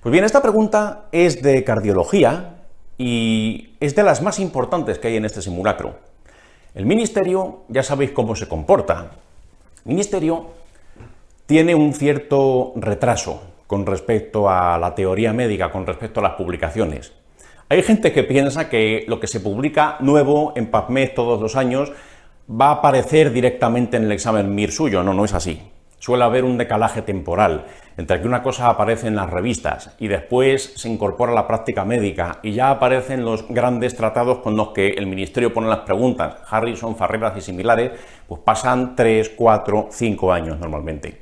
Pues bien, esta pregunta es de cardiología y es de las más importantes que hay en este simulacro. El Ministerio, ya sabéis cómo se comporta. El Ministerio tiene un cierto retraso con respecto a la teoría médica, con respecto a las publicaciones. Hay gente que piensa que lo que se publica nuevo en PubMed todos los años va a aparecer directamente en el examen MIR suyo. No, no es así. Suele haber un decalaje temporal entre que una cosa aparece en las revistas y después se incorpora a la práctica médica y ya aparecen los grandes tratados con los que el Ministerio pone las preguntas, Harrison, Farreras y similares, pues pasan 3, 4, 5 años normalmente.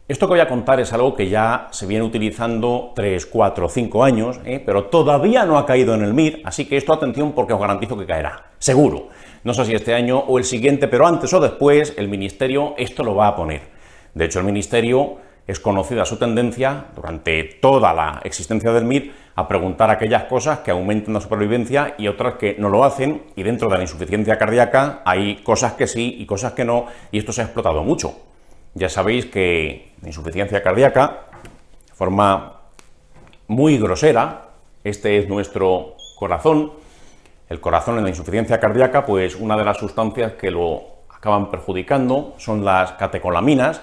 Esto que voy a contar es algo que ya se viene utilizando 3, 4, 5 años, pero todavía no ha caído en el MIR, así que esto atención porque os garantizo que caerá, seguro. No sé si este año o el siguiente, pero antes o después el Ministerio esto lo va a poner. De hecho, el Ministerio es conocida su tendencia, durante toda la existencia del MIR, a preguntar aquellas cosas que aumentan la supervivencia y otras que no lo hacen, y dentro de la insuficiencia cardíaca hay cosas que sí y cosas que no, y esto se ha explotado mucho. Ya sabéis que la insuficiencia cardíaca, de forma muy grosera, este es nuestro corazón. El corazón en la insuficiencia cardíaca, pues una de las sustancias que lo acaban perjudicando son las catecolaminas.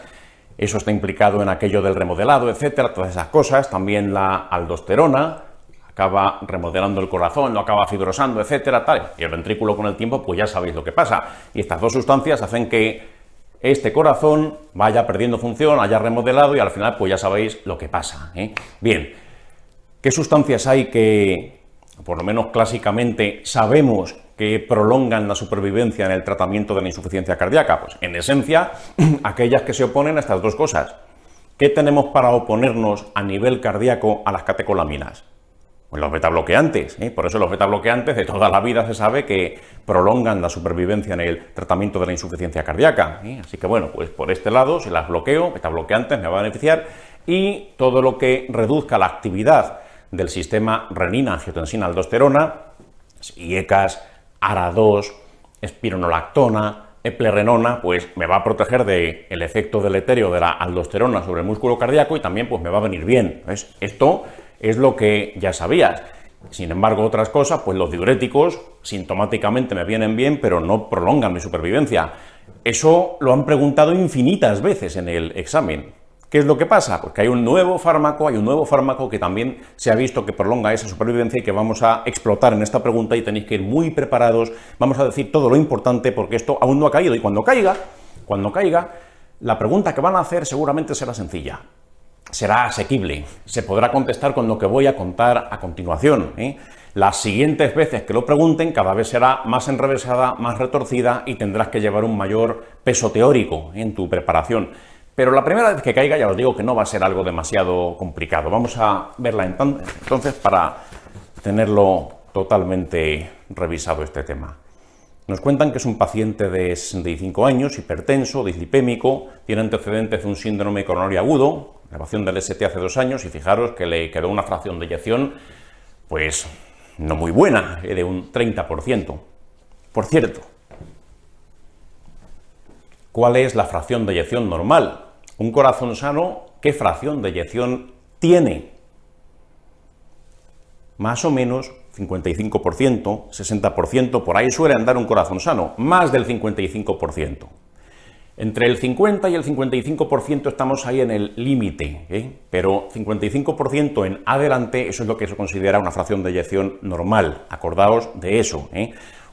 Eso está implicado en aquello del remodelado, etcétera, todas esas cosas. También la aldosterona acaba remodelando el corazón, lo acaba fibrosando, etcétera, tal. Y el ventrículo con el tiempo, pues ya sabéis lo que pasa. Y estas dos sustancias hacen que este corazón vaya perdiendo función, haya remodelado y al final, pues ya sabéis lo que pasa, Bien, ¿qué sustancias hay que, por lo menos clásicamente, sabemos que prolongan la supervivencia en el tratamiento de la insuficiencia cardíaca? Pues en esencia, aquellas que se oponen a estas dos cosas. ¿Qué tenemos para oponernos a nivel cardíaco a las catecolaminas? Pues los betabloqueantes, por eso los betabloqueantes de toda la vida se sabe que prolongan la supervivencia en el tratamiento de la insuficiencia cardíaca. Así que bueno, pues por este lado, si las bloqueo, betabloqueantes me va a beneficiar, y todo lo que reduzca la actividad del sistema renina-angiotensina-aldosterona, IECAS, ARA2, espironolactona, eplerenona, pues me va a proteger del efecto deleterio de la aldosterona sobre el músculo cardíaco y también pues me va a venir bien. ¿Ves? Esto es lo que ya sabías. Sin embargo, otras cosas, pues los diuréticos sintomáticamente me vienen bien, pero no prolongan mi supervivencia. Eso lo han preguntado infinitas veces en el examen. ¿Qué es lo que pasa? Pues que hay un nuevo fármaco que también se ha visto que prolonga esa supervivencia y que vamos a explotar en esta pregunta y tenéis que ir muy preparados. Vamos a decir todo lo importante porque esto aún no ha caído y cuando caiga, la pregunta que van a hacer seguramente será sencilla. Será asequible, se podrá contestar con lo que voy a contar a continuación. Las siguientes veces que lo pregunten cada vez será más enrevesada, más retorcida y tendrás que llevar un mayor peso teórico en tu preparación. Pero la primera vez que caiga ya os digo que no va a ser algo demasiado complicado. Vamos a verla entonces para tenerlo totalmente revisado este tema. Nos cuentan que es un paciente de 65 años, hipertenso, dislipémico, tiene antecedentes de un síndrome coronario agudo, elevación del ST hace 2 años y fijaros que le quedó una fracción de eyección, pues no muy buena, de un 30%. Por cierto, ¿cuál es la fracción de eyección normal? Un corazón sano, ¿qué fracción de eyección tiene? Más o menos 55%, 60%, por ahí suele andar un corazón sano, más del 55%. Entre el 50 y el 55% estamos ahí en el límite, pero 55% en adelante, eso es lo que se considera una fracción de eyección normal. Acordaos de eso,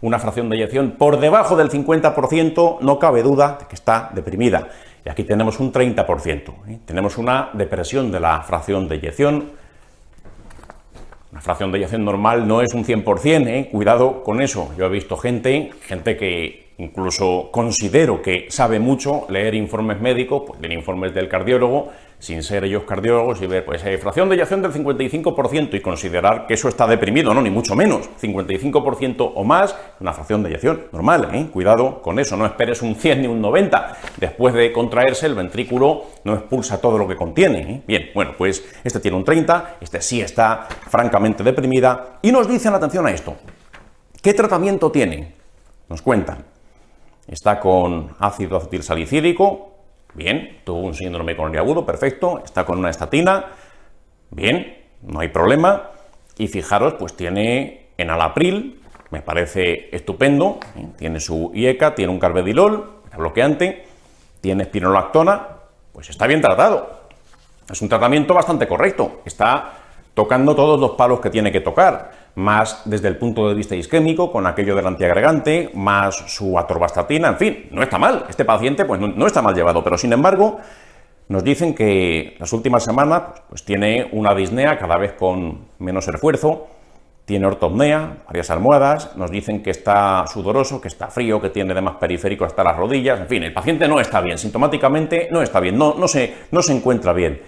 Una fracción de eyección por debajo del 50%, no cabe duda de que está deprimida. Y aquí tenemos un 30%. Tenemos una depresión de la fracción de eyección. Una fracción de eyección normal no es un 100%, cuidado con eso. Yo he visto gente que incluso considero que sabe mucho leer informes médicos, pues leer informes del cardiólogo, sin ser ellos cardiólogos, y ver, pues, fracción de eyección del 55% y considerar que eso está deprimido, no, ni mucho menos. 55% o más, una fracción de eyección normal, Cuidado con eso, no esperes un 100 ni un 90. Después de contraerse, el ventrículo no expulsa todo lo que contiene, Bien, bueno, pues este tiene un 30, este sí está francamente deprimida, y nos dicen, atención a esto, ¿qué tratamiento tiene? Nos cuentan. Está con ácido acetilsalicílico, bien, tuvo un síndrome coronario agudo, perfecto, está con una estatina, bien, no hay problema. Y fijaros, pues tiene enalapril, me parece estupendo, tiene su IECA, tiene un carvedilol, bloqueante, tiene espironolactona, pues está bien tratado. Es un tratamiento bastante correcto, está tocando todos los palos que tiene que tocar, más desde el punto de vista isquémico, con aquello del antiagregante, más su atorvastatina, en fin, no está mal. Este paciente pues no está mal llevado, pero sin embargo nos dicen que las últimas semanas pues tiene una disnea cada vez con menos esfuerzo, tiene ortopnea, varias almohadas, nos dicen que está sudoroso, que está frío, que tiene edemas periféricos hasta las rodillas, en fin, el paciente no está bien, sintomáticamente no está bien, no se encuentra bien,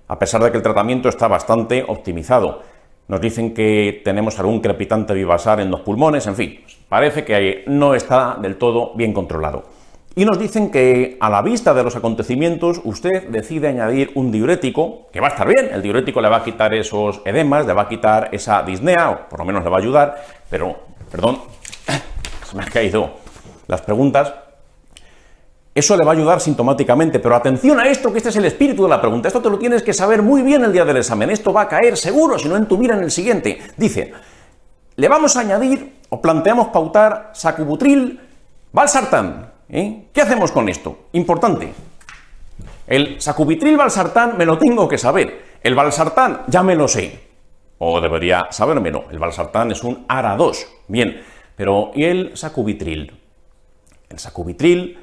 a pesar de que el tratamiento está bastante optimizado. Nos dicen que tenemos algún crepitante vivasar en los pulmones, en fin, parece que no está del todo bien controlado. Y nos dicen que a la vista de los acontecimientos usted decide añadir un diurético, que va a estar bien, el diurético le va a quitar esos edemas, le va a quitar esa disnea, o por lo menos le va a ayudar, pero, perdón, se me han caído las preguntas. Eso le va a ayudar sintomáticamente, pero atención a esto, que este es el espíritu de la pregunta, esto te lo tienes que saber muy bien el día del examen, esto va a caer seguro, si no en tu mira en el siguiente. Dice, le vamos a añadir, o planteamos pautar, sacubitril, valsartán. ¿Qué hacemos con esto? Importante. El sacubitril valsartán me lo tengo que saber. El valsartán ya me lo sé. O debería sabérmelo. El valsartán es un ARA2. Bien, pero ¿y el sacubitril? El sacubitril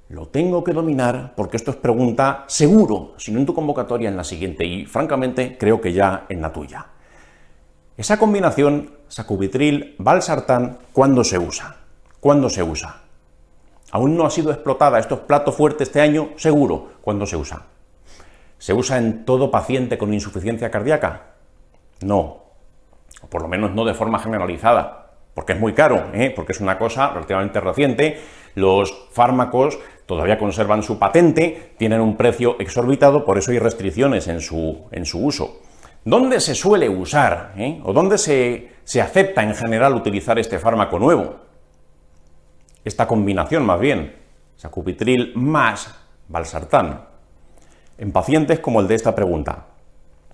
lo tengo que dominar porque esto es pregunta seguro, si no en tu convocatoria en la siguiente y francamente creo que ya en la tuya. Esa combinación sacubitril-valsartán, ¿cuándo se usa? ¿Cuándo se usa? Aún no ha sido explotada, esto es plato fuerte este año, seguro. ¿Cuándo se usa? ¿Se usa en todo paciente con insuficiencia cardíaca? No, o por lo menos no de forma generalizada, porque es muy caro, porque es una cosa relativamente reciente, los fármacos todavía conservan su patente, tienen un precio exorbitado, por eso hay restricciones en su uso. ¿Dónde se suele usar, o dónde se acepta en general utilizar este fármaco nuevo? Esta combinación más bien, sacubitril más valsartán, en pacientes como el de esta pregunta.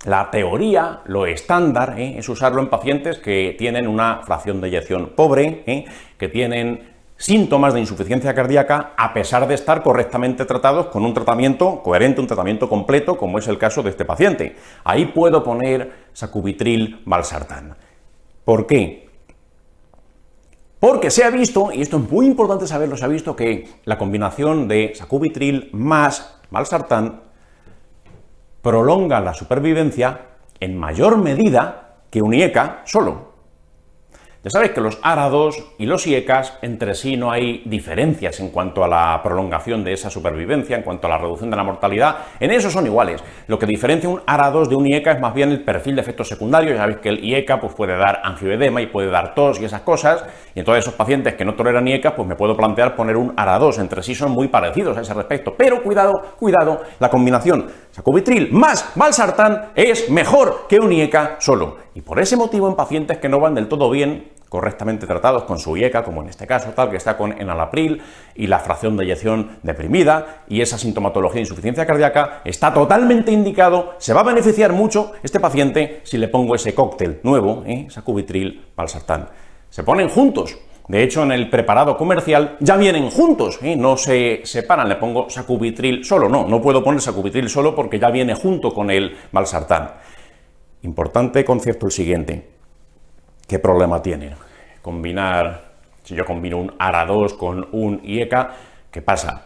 La teoría, lo estándar, es usarlo en pacientes que tienen una fracción de eyección pobre, que tienen síntomas de insuficiencia cardíaca a pesar de estar correctamente tratados con un tratamiento coherente, un tratamiento completo, como es el caso de este paciente. Ahí puedo poner sacubitril valsartán. ¿Por qué? Porque se ha visto, y esto es muy importante saberlo, se ha visto que la combinación de sacubitril más valsartán prolonga la supervivencia en mayor medida que un IECA solo. Ya sabéis que los ARA2 y los IECAs entre sí no hay diferencias en cuanto a la prolongación de esa supervivencia, en cuanto a la reducción de la mortalidad, en eso son iguales. Lo que diferencia un ARA2 de un IECA es más bien el perfil de efectos secundarios. Ya sabéis que el IECA pues, puede dar angioedema y puede dar tos y esas cosas, y entonces esos pacientes que no toleran IECA, pues me puedo plantear poner un ARA2, entre sí son muy parecidos a ese respecto, pero cuidado, la combinación sacubitril más valsartán es mejor que un IECA solo, y por ese motivo en pacientes que no van del todo bien, correctamente tratados con su IECA, como en este caso, tal que está con enalapril y la fracción de eyección deprimida y esa sintomatología de insuficiencia cardíaca, está totalmente indicado, se va a beneficiar mucho este paciente si le pongo ese cóctel nuevo, sacubitril, valsartán. Se ponen juntos, de hecho en el preparado comercial ya vienen juntos, no se separan, le pongo sacubitril solo, no puedo poner sacubitril solo porque ya viene junto con el valsartán. Importante concepto el siguiente. ¿Qué problema tiene? Si yo combino un ARA2 con un IECA, ¿qué pasa?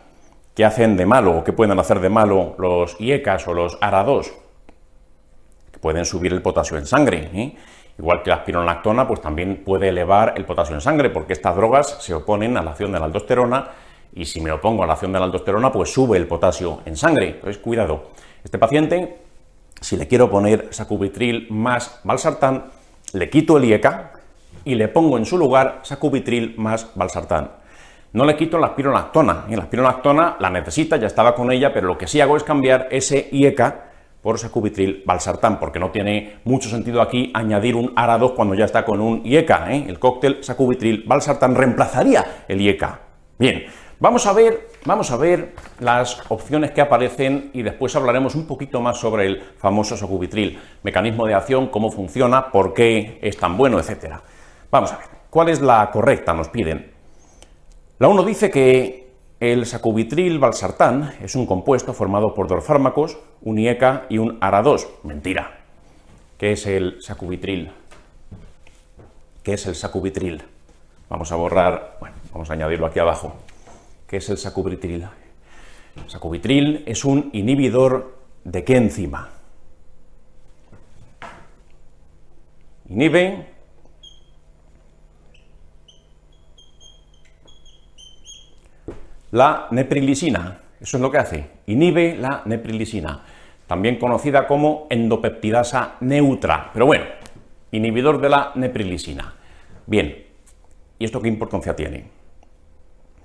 ¿Qué hacen de malo o qué pueden hacer de malo los IECAs o los ARA2? Que pueden subir el potasio en sangre, Igual que la espironolactona, pues también puede elevar el potasio en sangre, porque estas drogas se oponen a la acción de la aldosterona, y si me opongo a la acción de la aldosterona, pues sube el potasio en sangre. Entonces, cuidado. Este paciente, si le quiero poner sacubitril más valsartán, le quito el IECA y le pongo en su lugar sacubitril más valsartán. No le quito la espironolactona. La espironolactona la necesita, ya estaba con ella, pero lo que sí hago es cambiar ese IECA por sacubitril valsartán, porque no tiene mucho sentido aquí añadir un ARA2 cuando ya está con un IECA. El cóctel sacubitril valsartán reemplazaría el IECA. Bien, Vamos a ver las opciones que aparecen y después hablaremos un poquito más sobre el famoso sacubitril, mecanismo de acción, cómo funciona, por qué es tan bueno, etcétera. Vamos a ver, ¿cuál es la correcta? Nos piden. La 1 dice que el sacubitril valsartán es un compuesto formado por dos fármacos, un IECA y un ARA2. Mentira. ¿Qué es el sacubitril? ¿Qué es el sacubitril? Vamos a borrar, bueno, vamos a añadirlo aquí abajo. ¿Qué es el sacubitril? El sacubitril es un inhibidor ¿de qué enzima? Inhibe la neprilisina. Eso es lo que hace. Inhibe la neprilisina, también conocida como endopeptidasa neutra. Pero bueno, inhibidor de la neprilisina. Bien, ¿y esto qué importancia tiene?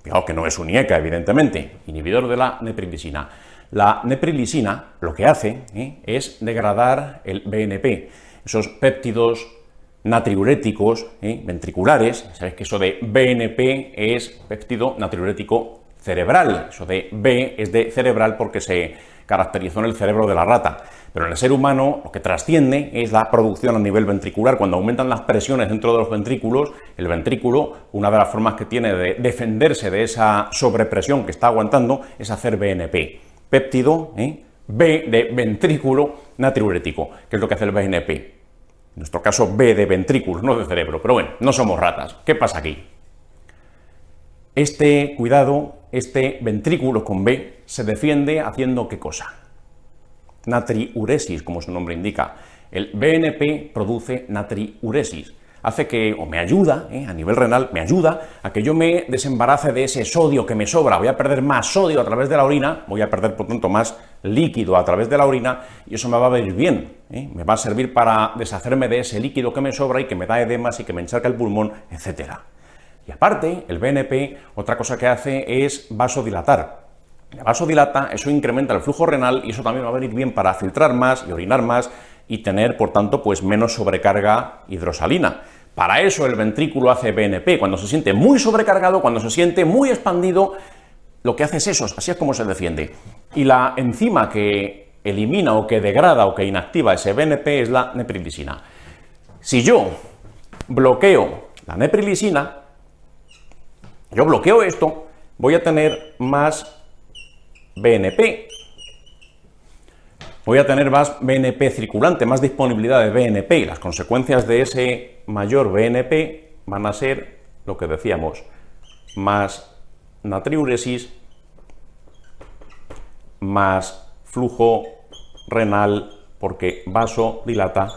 Fijaos que no es un IECA, evidentemente, inhibidor de la neprilisina. La neprilisina lo que hace es degradar el BNP, esos péptidos natriuréticos ventriculares. Sabéis que eso de BNP es péptido natriurético cerebral, eso de B es de cerebral porque se caracterizó en el cerebro de la rata. Pero en el ser humano lo que trasciende es la producción a nivel ventricular. Cuando aumentan las presiones dentro de los ventrículos, el ventrículo, una de las formas que tiene de defenderse de esa sobrepresión que está aguantando es hacer BNP, péptido B de ventrículo natriurético, que es lo que hace el BNP. En nuestro caso B de ventrículo, no de cerebro, pero bueno, no somos ratas. ¿Qué pasa aquí? Este ventrículo con B se defiende haciendo ¿qué cosa? Natriuresis, como su nombre indica. El BNP produce natriuresis. Hace que, o me ayuda, a nivel renal, me ayuda a que yo me desembarace de ese sodio que me sobra. Voy a perder más sodio a través de la orina, voy a perder, por tanto, más líquido a través de la orina, y eso me va a venir bien. Me va a servir para deshacerme de ese líquido que me sobra y que me da edemas y que me encharca el pulmón, etcétera. Y aparte, el BNP, otra cosa que hace es vasodilatar. El vasodilata, eso incrementa el flujo renal y eso también va a venir bien para filtrar más y orinar más y tener, por tanto, pues menos sobrecarga hidrosalina. Para eso el ventrículo hace BNP, cuando se siente muy sobrecargado, cuando se siente muy expandido, lo que hace es eso, así es como se defiende. Y la enzima que elimina o que degrada o que inactiva ese BNP es la neprilisina. Si yo bloqueo la neprilisina, yo bloqueo esto, voy a tener más BNP. Voy a tener más BNP circulante, más disponibilidad de BNP, y las consecuencias de ese mayor BNP van a ser lo que decíamos, más natriuresis, más flujo renal, porque vasodilata,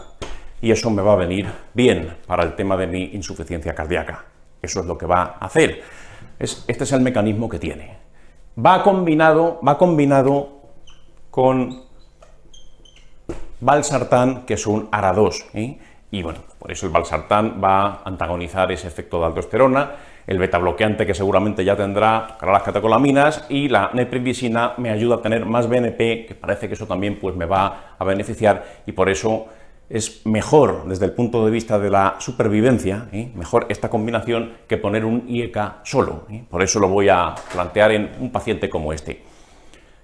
y eso me va a venir bien para el tema de mi insuficiencia cardíaca. Eso es lo que va a hacer. Este es el mecanismo que tiene. Va combinado con valsartán, que es un ARA2, y bueno, por eso el valsartán va a antagonizar ese efecto de aldosterona, el betabloqueante que seguramente ya tendrá las catecolaminas, y la neprilisina me ayuda a tener más BNP, que parece que eso también pues me va a beneficiar, y por eso es mejor desde el punto de vista de la supervivencia, mejor esta combinación que poner un IECA solo. Por eso lo voy a plantear en un paciente como este.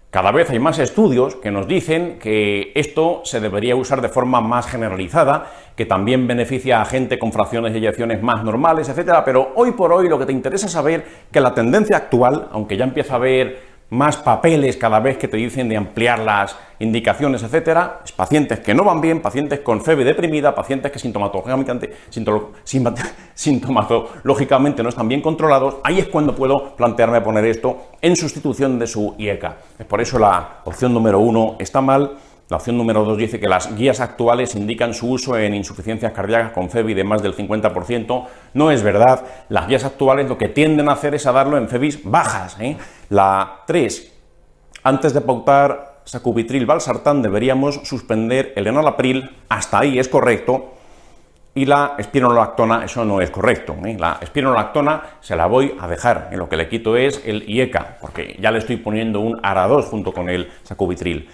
Cada vez hay más estudios que nos dicen que esto se debería usar de forma más generalizada, que también beneficia a gente con fracciones de eyecciones más normales, etcétera. Pero hoy por hoy lo que te interesa es saber que la tendencia actual, aunque ya empieza a haber más papeles cada vez que te dicen de ampliar las indicaciones, etcétera, es pacientes que no van bien, pacientes con fiebre deprimida, pacientes que sintomatológicamente no están bien controlados. Ahí es cuando puedo plantearme poner esto en sustitución de su IECA. Es por eso la opción número 1 está mal. La opción número 2 dice que las guías actuales indican su uso en insuficiencias cardíacas con FEBI de más del 50%. No es verdad. Las guías actuales lo que tienden a hacer es a darlo en FEBIs bajas. La 3. Antes de pautar sacubitril valsartán deberíamos suspender el enalapril. Hasta ahí es correcto. Y la espironolactona, eso no es correcto. La espironolactona se la voy a dejar. Lo que le quito es el IECA, porque ya le estoy poniendo un ARA2 junto con el sacubitril.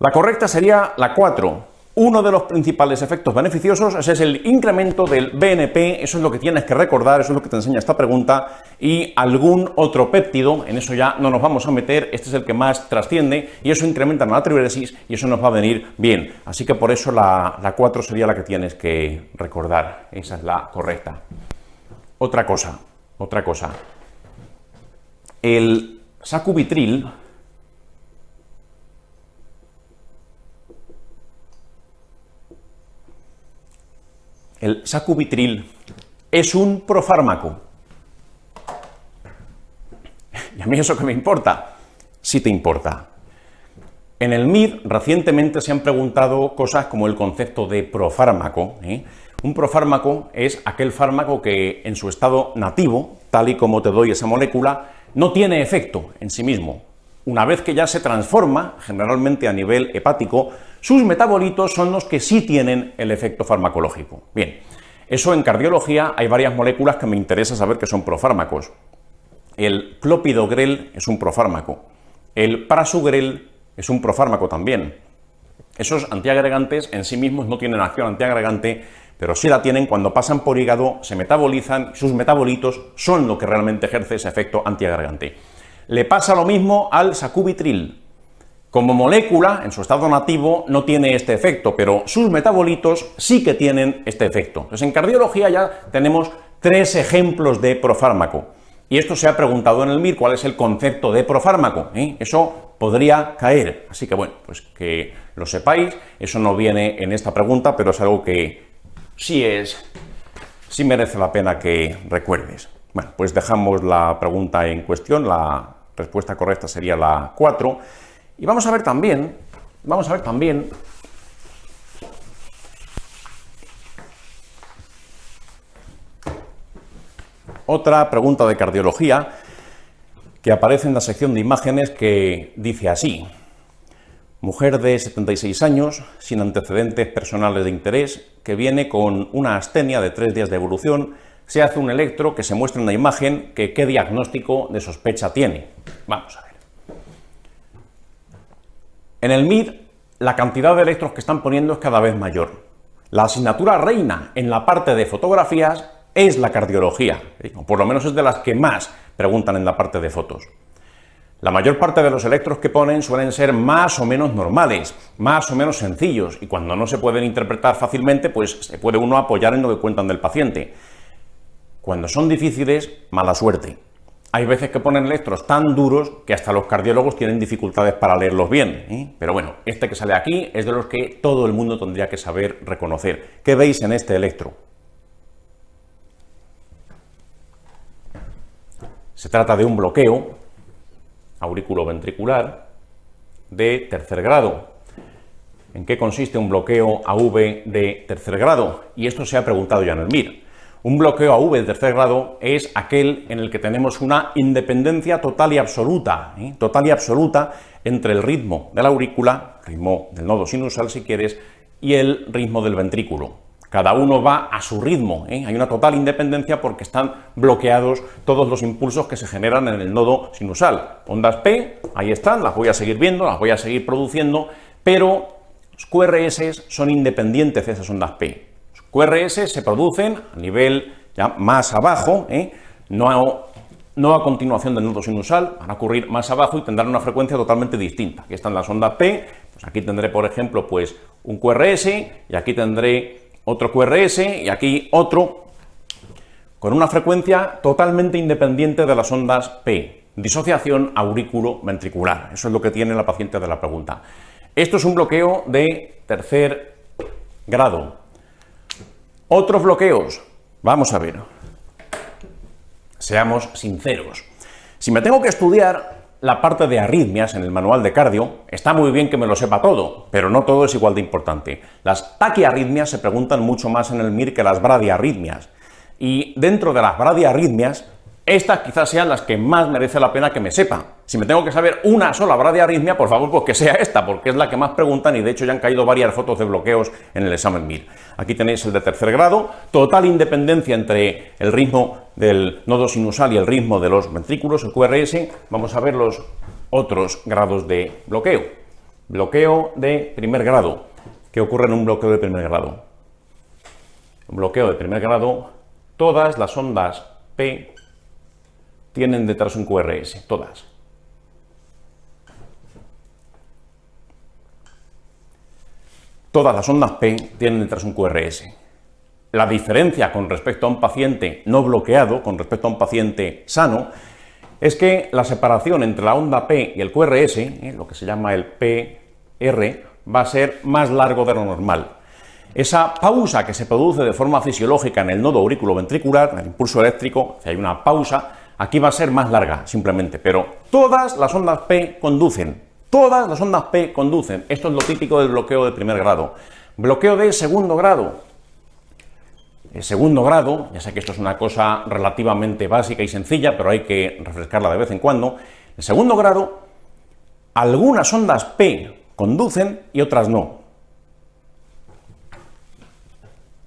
La correcta sería la 4, Uno de los principales efectos beneficiosos ese es el incremento del BNP, eso es lo que tienes que recordar, eso es lo que te enseña esta pregunta, y algún otro péptido, en eso ya no nos vamos a meter, este es el que más trasciende, y eso incrementa la natriuresis y eso nos va a venir bien. Así que por eso la 4 sería la que tienes que recordar, esa es la correcta. Otra cosa. El sacubitril es un profármaco. ¿Y a mí eso qué me importa? Sí te importa. En el MIR recientemente se han preguntado cosas como el concepto de profármaco. Un profármaco es aquel fármaco que en su estado nativo, tal y como te doy esa molécula, no tiene efecto en sí mismo. Una vez que ya se transforma, generalmente a nivel hepático, sus metabolitos son los que sí tienen el efecto farmacológico. Bien, eso en cardiología hay varias moléculas que me interesa saber que son profármacos. El clopidogrel es un profármaco. El prasugrel es un profármaco también. Esos antiagregantes en sí mismos no tienen acción antiagregante, pero sí la tienen cuando pasan por hígado, se metabolizan, sus metabolitos son lo que realmente ejerce ese efecto antiagregante. Le pasa lo mismo al sacubitril. Como molécula, en su estado nativo, no tiene este efecto, pero sus metabolitos sí que tienen este efecto. Entonces, en cardiología ya tenemos 3 ejemplos de profármaco. Y esto se ha preguntado en el MIR, ¿cuál es el concepto de profármaco? Eso podría caer. Así que, bueno, pues que lo sepáis, eso no viene en esta pregunta, pero es algo que sí merece la pena que recuerdes. Bueno, pues dejamos la pregunta en cuestión, la respuesta correcta sería la 4. Y vamos a ver también otra pregunta de cardiología que aparece en la sección de imágenes que dice así: mujer de 76 años, sin antecedentes personales de interés, que viene con una astenia de 3 días de evolución, se hace un electro que se muestra en la imagen, que ¿qué diagnóstico de sospecha tiene? Vamos a ver. En el MIR, la cantidad de electros que están poniendo es cada vez mayor. La asignatura reina en la parte de fotografías es la cardiología, o por lo menos es de las que más preguntan en la parte de fotos. La mayor parte de los electros que ponen suelen ser más o menos normales, más o menos sencillos, y cuando no se pueden interpretar fácilmente, pues se puede uno apoyar en lo que cuentan del paciente. Cuando son difíciles, mala suerte. Hay veces que ponen electros tan duros que hasta los cardiólogos tienen dificultades para leerlos bien, Pero bueno, este que sale aquí es de los que todo el mundo tendría que saber reconocer. ¿Qué veis en este electro? Se trata de un bloqueo auriculoventricular de tercer grado. ¿En qué consiste un bloqueo AV de tercer grado? Y esto se ha preguntado ya en el MIR. Un bloqueo AV de tercer grado es aquel en el que tenemos una independencia total y absoluta entre el ritmo de la aurícula, ritmo del nodo sinusal si quieres, y el ritmo del ventrículo. Cada uno va a su ritmo, Hay una total independencia porque están bloqueados todos los impulsos que se generan en el nodo sinusal. Ondas P, ahí están, las voy a seguir viendo, las voy a seguir produciendo, pero los QRS son independientes de esas ondas P. QRS se producen a nivel ya más abajo, no a continuación del nodo sinusal, van a ocurrir más abajo y tendrán una frecuencia totalmente distinta. Aquí están las ondas P, pues aquí tendré, por ejemplo, pues un QRS, y aquí tendré otro QRS, y aquí otro, con una frecuencia totalmente independiente de las ondas P. Disociación aurículo-ventricular, eso es lo que tiene la paciente de la pregunta. Esto es un bloqueo de tercer grado. Otros bloqueos, vamos a ver, seamos sinceros. Si me tengo que estudiar la parte de arritmias en el manual de cardio, está muy bien que me lo sepa todo, pero no todo es igual de importante. Las taquiarritmias se preguntan mucho más en el MIR que las bradiarritmias. Y dentro de las bradiarritmias, estas quizás sean las que más merece la pena que me sepa. Si me tengo que saber una sola bradiarritmia, por favor, pues que sea esta, porque es la que más preguntan y de hecho ya han caído varias fotos de bloqueos en el examen MIR. Aquí tenéis el de tercer grado, total independencia entre el ritmo del nodo sinusal y el ritmo de los ventrículos, el QRS. Vamos a ver los otros grados de bloqueo. Bloqueo de primer grado. que ocurre en un bloqueo de primer grado. Un bloqueo de primer grado, todas las ondas P tienen detrás un QRS, todas. Todas las ondas P tienen detrás un QRS. La diferencia con respecto a un paciente no bloqueado, con respecto a un paciente sano, es que la separación entre la onda P y el QRS, lo que se llama el PR, va a ser más largo de lo normal. Esa pausa que se produce de forma fisiológica en el nodo auriculoventricular, en el impulso eléctrico, si hay una pausa, aquí va a ser más larga, simplemente, pero todas las ondas P conducen. Todas las ondas P conducen. Esto es lo típico del bloqueo de primer grado. Bloqueo de segundo grado. El segundo grado, ya sé que esto es una cosa relativamente básica y sencilla, pero hay que refrescarla de vez en cuando. El segundo grado, algunas ondas P conducen y otras no.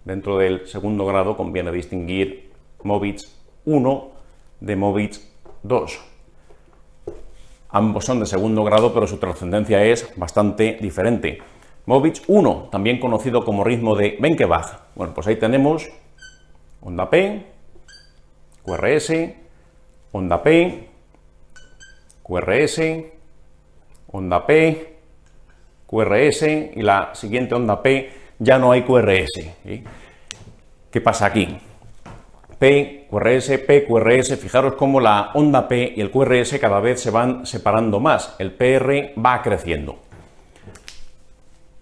Dentro del segundo grado conviene distinguir Movitz 1 de Movitz 2. Ambos son de segundo grado, pero su trascendencia es bastante diferente. Movitz 1, también conocido como ritmo de Benkebach. Bueno, pues ahí tenemos onda P, QRS, onda P, QRS, onda P, QRS y la siguiente onda P ya no hay QRS. ¿Sí? ¿Qué pasa aquí? P, QRS, fijaros cómo la onda P y el QRS cada vez se van separando más, el PR va creciendo.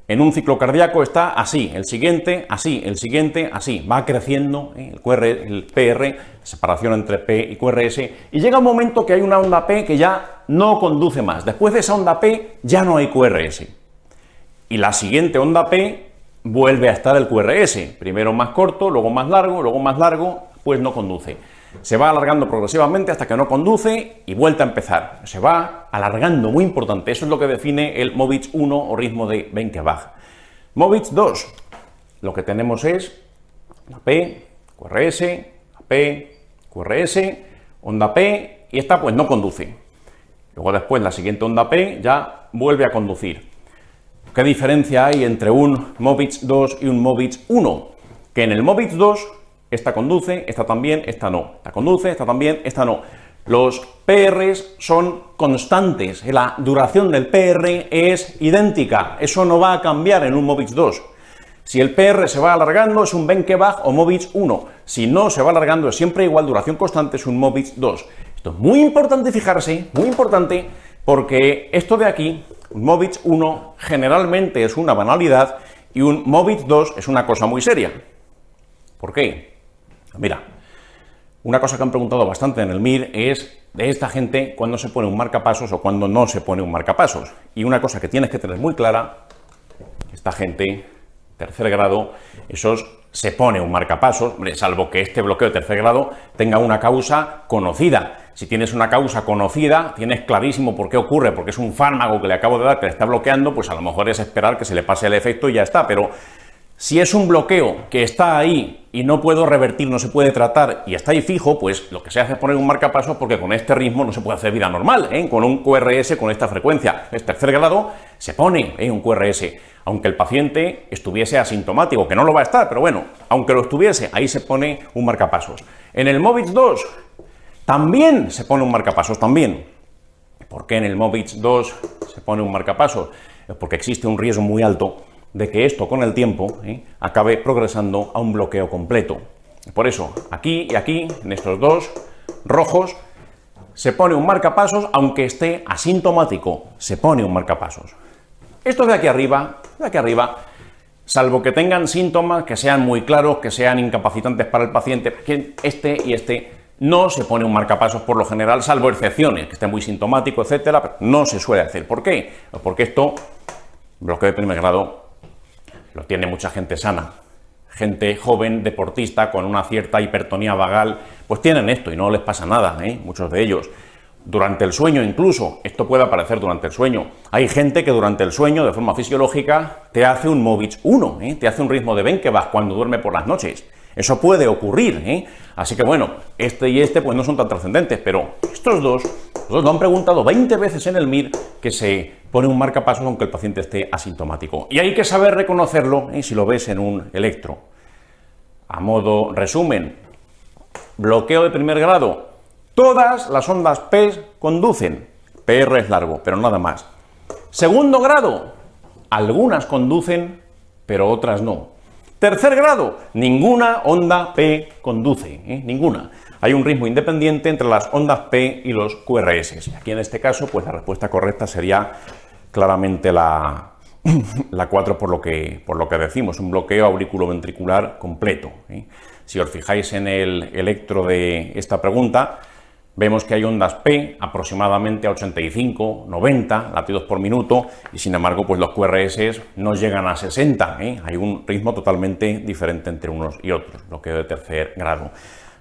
En un ciclo cardíaco está así, el siguiente así, el siguiente así, va creciendo el PR, separación entre P y QRS, y llega un momento que hay una onda P que ya no conduce más. Después de esa onda P ya no hay QRS. Y la siguiente onda P vuelve a estar el QRS, primero más corto, luego más largo, pues no conduce. Se va alargando progresivamente hasta que no conduce y vuelve a empezar. Se va alargando, muy importante. Eso es lo que define el Movitz 1 o ritmo de Benkebach. Movitz 2, lo que tenemos es la P, QRS, la P, QRS, onda P, y esta pues no conduce. Luego después la siguiente onda P ya vuelve a conducir. ¿Qué diferencia hay entre un Movitz 2 y un Movitz 1? Que en el Movitz 2 esta conduce, esta también, esta no. Esta conduce, esta también, esta no. Los PRs son constantes. La duración del PR es idéntica. Eso no va a cambiar en un Movitz 2. Si el PR se va alargando es un Benkebach o Movitz 1. Si no se va alargando es siempre igual, duración constante, es un Movitz 2. Esto es muy importante fijarse, muy importante, porque esto de aquí, un Movitz 1 generalmente es una banalidad y un Movitz 2 es una cosa muy seria. ¿Por qué? Mira, una cosa que han preguntado bastante en el MIR es de esta gente cuándo se pone un marcapasos o cuándo no se pone un marcapasos. Y una cosa que tienes que tener muy clara, esta gente, tercer grado, esos se pone un marcapasos, salvo que este bloqueo de tercer grado tenga una causa conocida. Si tienes una causa conocida, tienes clarísimo por qué ocurre, porque es un fármaco que le acabo de dar que le está bloqueando, pues a lo mejor es esperar que se le pase el efecto y ya está, pero si es un bloqueo que está ahí y no puedo revertir, no se puede tratar y está ahí fijo, pues lo que se hace es poner un marcapasos porque con este ritmo no se puede hacer vida normal, con un QRS con esta frecuencia. Es tercer grado, se pone un QRS, aunque el paciente estuviese asintomático, que no lo va a estar, pero bueno, aunque lo estuviese, ahí se pone un marcapasos. En el Movitz 2 también se pone un marcapasos, también. ¿Por qué en el Movitz 2 se pone un marcapasos? Es porque existe un riesgo muy alto de que esto con el tiempo acabe progresando a un bloqueo completo. Por eso, aquí y aquí, en estos dos rojos, se pone un marcapasos, aunque esté asintomático, se pone un marcapasos. Estos de aquí arriba, salvo que tengan síntomas que sean muy claros, que sean incapacitantes para el paciente, este y este no se pone un marcapasos por lo general, salvo excepciones, que esté muy sintomático, etcétera, pero no se suele hacer. ¿Por qué? Pues porque esto, bloqueo de primer grado, lo tiene mucha gente sana. Gente joven, deportista, con una cierta hipertonía vagal, pues tienen esto y no les pasa nada, muchos de ellos. Durante el sueño incluso, esto puede aparecer durante el sueño. Hay gente que durante el sueño, de forma fisiológica, te hace un Movitz 1, te hace un ritmo de Benkebach cuando duerme por las noches. Eso puede ocurrir, Así que bueno, este y este pues no son tan trascendentes, pero estos dos, Nosotros lo han preguntado 20 veces en el MIR que se pone un marcapasos aunque el paciente esté asintomático. Y hay que saber reconocerlo, si lo ves en un electro. A modo resumen, bloqueo de primer grado. Todas las ondas P conducen. PR es largo, pero nada más. Segundo grado, algunas conducen, pero otras no. Tercer grado, ninguna onda P conduce, ninguna. Hay un ritmo independiente entre las ondas P y los QRS. Aquí en este caso, pues la respuesta correcta sería claramente la 4 por lo que decimos, un bloqueo auriculoventricular completo. Si os fijáis en el electro de esta pregunta, vemos que hay ondas P aproximadamente a 85, 90 latidos por minuto y sin embargo pues los QRS no llegan a 60, hay un ritmo totalmente diferente entre unos y otros, bloqueo de tercer grado.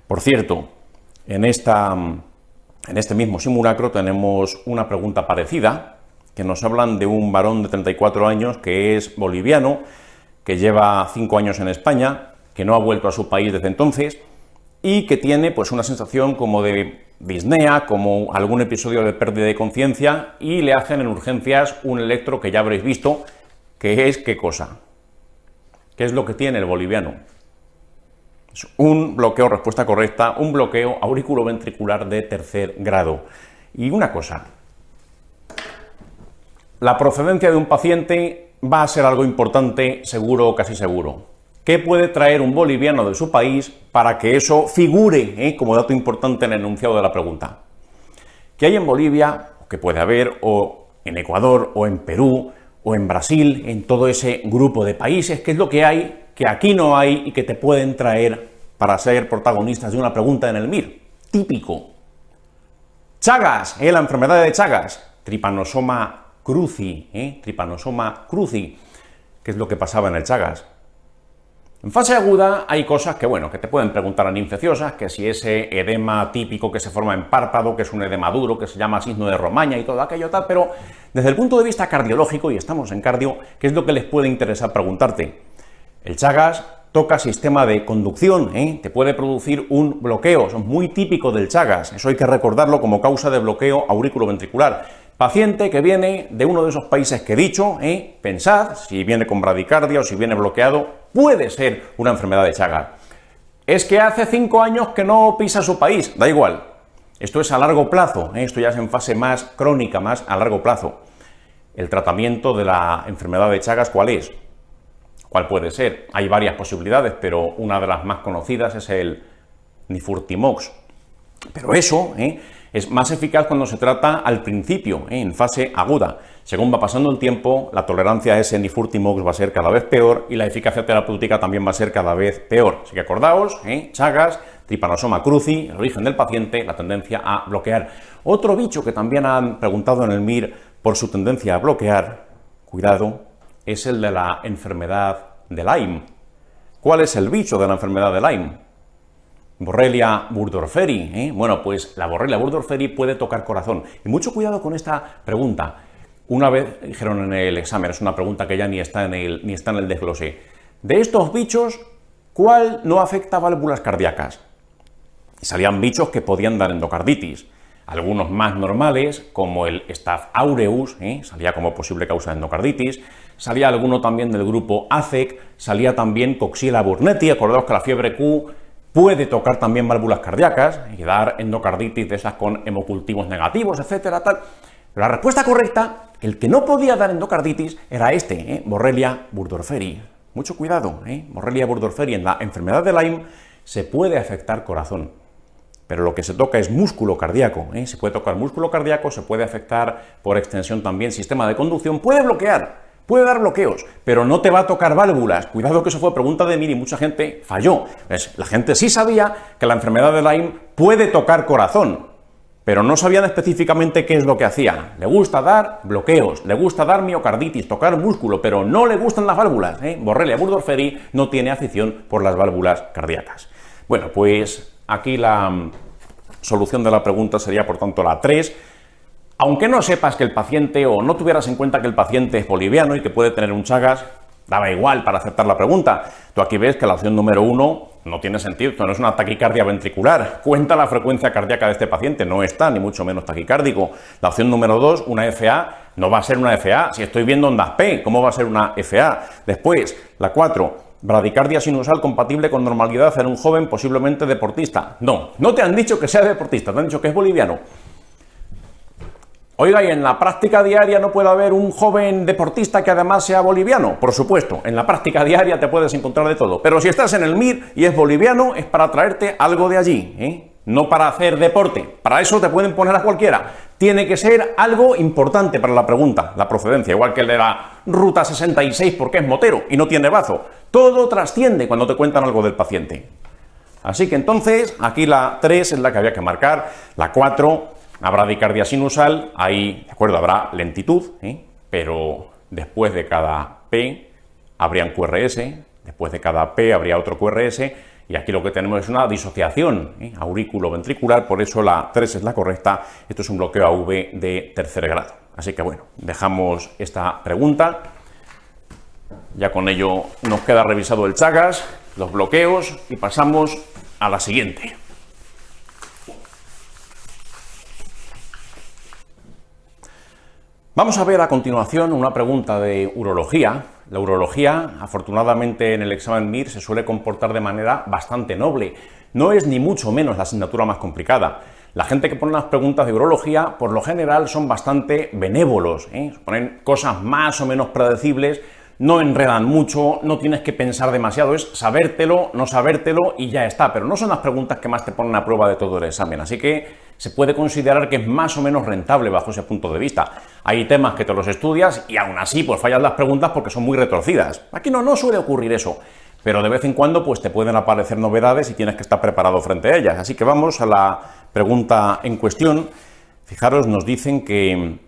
Por cierto, en este mismo simulacro tenemos una pregunta parecida, que nos hablan de un varón de 34 años que es boliviano, que lleva 5 años en España, que no ha vuelto a su país desde entonces y que tiene pues una sensación como de disnea, como algún episodio de pérdida de conciencia y le hacen en urgencias un electro que ya habréis visto, que es ¿qué cosa? ¿Qué es lo que tiene el boliviano? Es un bloqueo, respuesta correcta, un bloqueo auriculoventricular de tercer grado. Y una cosa, la procedencia de un paciente va a ser algo importante, seguro o casi seguro. ¿Qué puede traer un boliviano de su país para que eso figure como dato importante en el enunciado de la pregunta? ¿Qué hay en Bolivia, o qué puede haber, o en Ecuador, o en Perú, o en Brasil, en todo ese grupo de países? ¿Qué es lo que hay que aquí no hay y que te pueden traer para ser protagonistas de una pregunta en el MIR? Típico. Chagas, la enfermedad de Chagas, Trypanosoma cruzi, Trypanosoma cruzi. ¿Qué es lo que pasaba en el Chagas? En fase aguda hay cosas que, bueno, que te pueden preguntar en infecciosas, que si ese edema típico que se forma en párpado, que es un edema duro, que se llama signo de Romaña y todo aquello tal, pero desde el punto de vista cardiológico, y estamos en cardio, ¿qué es lo que les puede interesar preguntarte? El Chagas toca sistema de conducción, te puede producir un bloqueo, eso es muy típico del Chagas, eso hay que recordarlo como causa de bloqueo auriculoventricular. Paciente que viene de uno de esos países que he dicho, pensad, si viene con bradicardia o si viene bloqueado, puede ser una enfermedad de Chagas. Es que hace 5 años que no pisa su país, da igual. Esto es a largo plazo, esto ya es en fase más crónica, más a largo plazo. El tratamiento de la enfermedad de Chagas, ¿cuál es? ¿Cuál puede ser? Hay varias posibilidades, pero una de las más conocidas es el nifurtimox. Pero eso es más eficaz cuando se trata al principio, en fase aguda. Según va pasando el tiempo, la tolerancia a ese nifurtimox va a ser cada vez peor y la eficacia terapéutica también va a ser cada vez peor. Así que acordaos, Chagas, Trypanosoma cruzi, el origen del paciente, la tendencia a bloquear. Otro bicho que también han preguntado en el MIR por su tendencia a bloquear, cuidado, es el de la enfermedad de Lyme. ¿Cuál es el bicho de la enfermedad de Lyme? Borrelia burgdorferi, Bueno, pues la Borrelia burgdorferi puede tocar corazón. Y mucho cuidado con esta pregunta. Una vez dijeron en el examen, es una pregunta que ya ni está en el desglose. De estos bichos, ¿cuál no afecta válvulas cardíacas? Y salían bichos que podían dar endocarditis. Algunos más normales, como el Staph aureus, salía como posible causa de endocarditis. Salía alguno también del grupo ACEC, salía también Coxiella burnetii. Acordaos que la fiebre Q puede tocar también válvulas cardíacas y dar endocarditis de esas con hemocultivos negativos, etcétera, tal. Pero la respuesta correcta, el que no podía dar endocarditis, era Borrelia burgdorferi. Mucho cuidado, Borrelia burgdorferi. En la enfermedad de Lyme se puede afectar corazón, pero lo que se toca es músculo cardíaco, se puede tocar músculo cardíaco, se puede afectar por extensión también sistema de conducción, puede bloquear. Puede dar bloqueos, pero no te va a tocar válvulas. Cuidado que eso fue pregunta de MIR y mucha gente falló. La gente sí sabía que la enfermedad de Lyme puede tocar corazón, pero no sabían específicamente qué es lo que hacía. Le gusta dar bloqueos, le gusta dar miocarditis, tocar músculo, pero no le gustan las válvulas. Borrelia burgdorferi no tiene afición por las válvulas cardíacas. Bueno, pues aquí la solución de la pregunta sería, por tanto, la 3. Aunque no sepas que el paciente o no tuvieras en cuenta que el paciente es boliviano y que puede tener un Chagas, daba igual para aceptar la pregunta. Tú aquí ves que la opción número 1 no tiene sentido, esto no es una taquicardia ventricular. Cuenta la frecuencia cardíaca de este paciente, no está ni mucho menos taquicárdico. La opción número 2, una FA, no va a ser una FA. Si estoy viendo ondas P, ¿cómo va a ser una FA? Después, la 4, bradicardia sinusal compatible con normalidad en un joven posiblemente deportista. No, no te han dicho que sea deportista, te han dicho que es boliviano. Oiga, ¿y en la práctica diaria no puede haber un joven deportista que además sea boliviano? Por supuesto, en la práctica diaria te puedes encontrar de todo. Pero si estás en el MIR y es boliviano, es para traerte algo de allí, ¿eh? No para hacer deporte. Para eso te pueden poner a cualquiera. Tiene que ser algo importante para la pregunta, la procedencia. Igual que el de la Ruta 66 porque es motero y no tiene bazo. Todo trasciende cuando te cuentan algo del paciente. Así que entonces, aquí la 3 es la que había que marcar. La 4... habrá bradicardia sinusal, ahí, de acuerdo, habrá lentitud, pero después de cada P habría un QRS, después de cada P habría otro QRS, y aquí lo que tenemos es una disociación aurículo-ventricular, por eso la 3 es la correcta. Esto es un bloqueo AV de tercer grado. Así que bueno, dejamos esta pregunta, ya con ello nos queda revisado el Chagas, los bloqueos, y pasamos a la siguiente. Vamos a ver a continuación una pregunta de urología. La urología, afortunadamente en el examen MIR, se suele comportar de manera bastante noble. No es ni mucho menos la asignatura más complicada. La gente que pone las preguntas de urología, por lo general, son bastante benévolos, ponen cosas más o menos predecibles, no enredan mucho, no tienes que pensar demasiado, es sabértelo, no sabértelo y ya está. Pero no son las preguntas que más te ponen a prueba de todo el examen, así que se puede considerar que es más o menos rentable bajo ese punto de vista. Hay temas que te los estudias y aún así pues fallas las preguntas porque son muy retorcidas. Aquí no suele ocurrir eso, pero de vez en cuando pues te pueden aparecer novedades y tienes que estar preparado frente a ellas. Así que vamos a la pregunta en cuestión. Fijaros, nos dicen que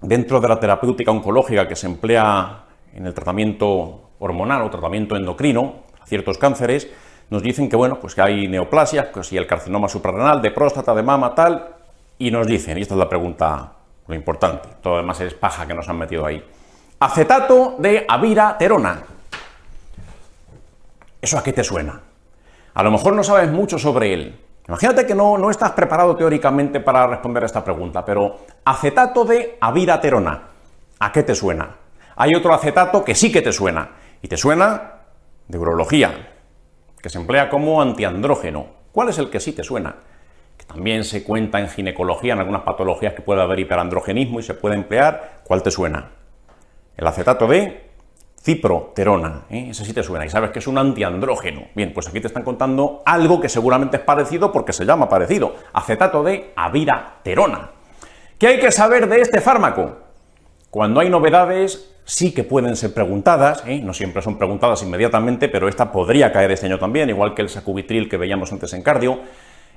dentro de la terapéutica oncológica que se emplea en el tratamiento hormonal o tratamiento endocrino a ciertos cánceres, nos dicen que, bueno, pues que hay neoplasias, que si el carcinoma suprarrenal, de próstata, de mama, tal, y nos dicen, y esta es la pregunta, lo importante, todo lo demás es paja que nos han metido ahí. Acetato de abiraterona. ¿Eso a qué te suena? A lo mejor no sabes mucho sobre él. Imagínate que no estás preparado teóricamente para responder a esta pregunta, pero acetato de abiraterona, ¿a qué te suena? Hay otro acetato que sí que te suena, y te suena de urología, que se emplea como antiandrógeno. ¿Cuál es el que sí te suena? Que también se cuenta en ginecología, en algunas patologías que puede haber hiperandrogenismo y se puede emplear. ¿Cuál te suena? El acetato de ciproterona, ese sí te suena y sabes que es un antiandrógeno. Bien, pues aquí te están contando algo que seguramente es parecido porque se llama parecido, acetato de abiraterona. ¿Qué hay que saber de este fármaco? Cuando hay novedades sí que pueden ser preguntadas, no siempre son preguntadas inmediatamente, pero esta podría caer este año también, igual que el sacubitril que veíamos antes en cardio.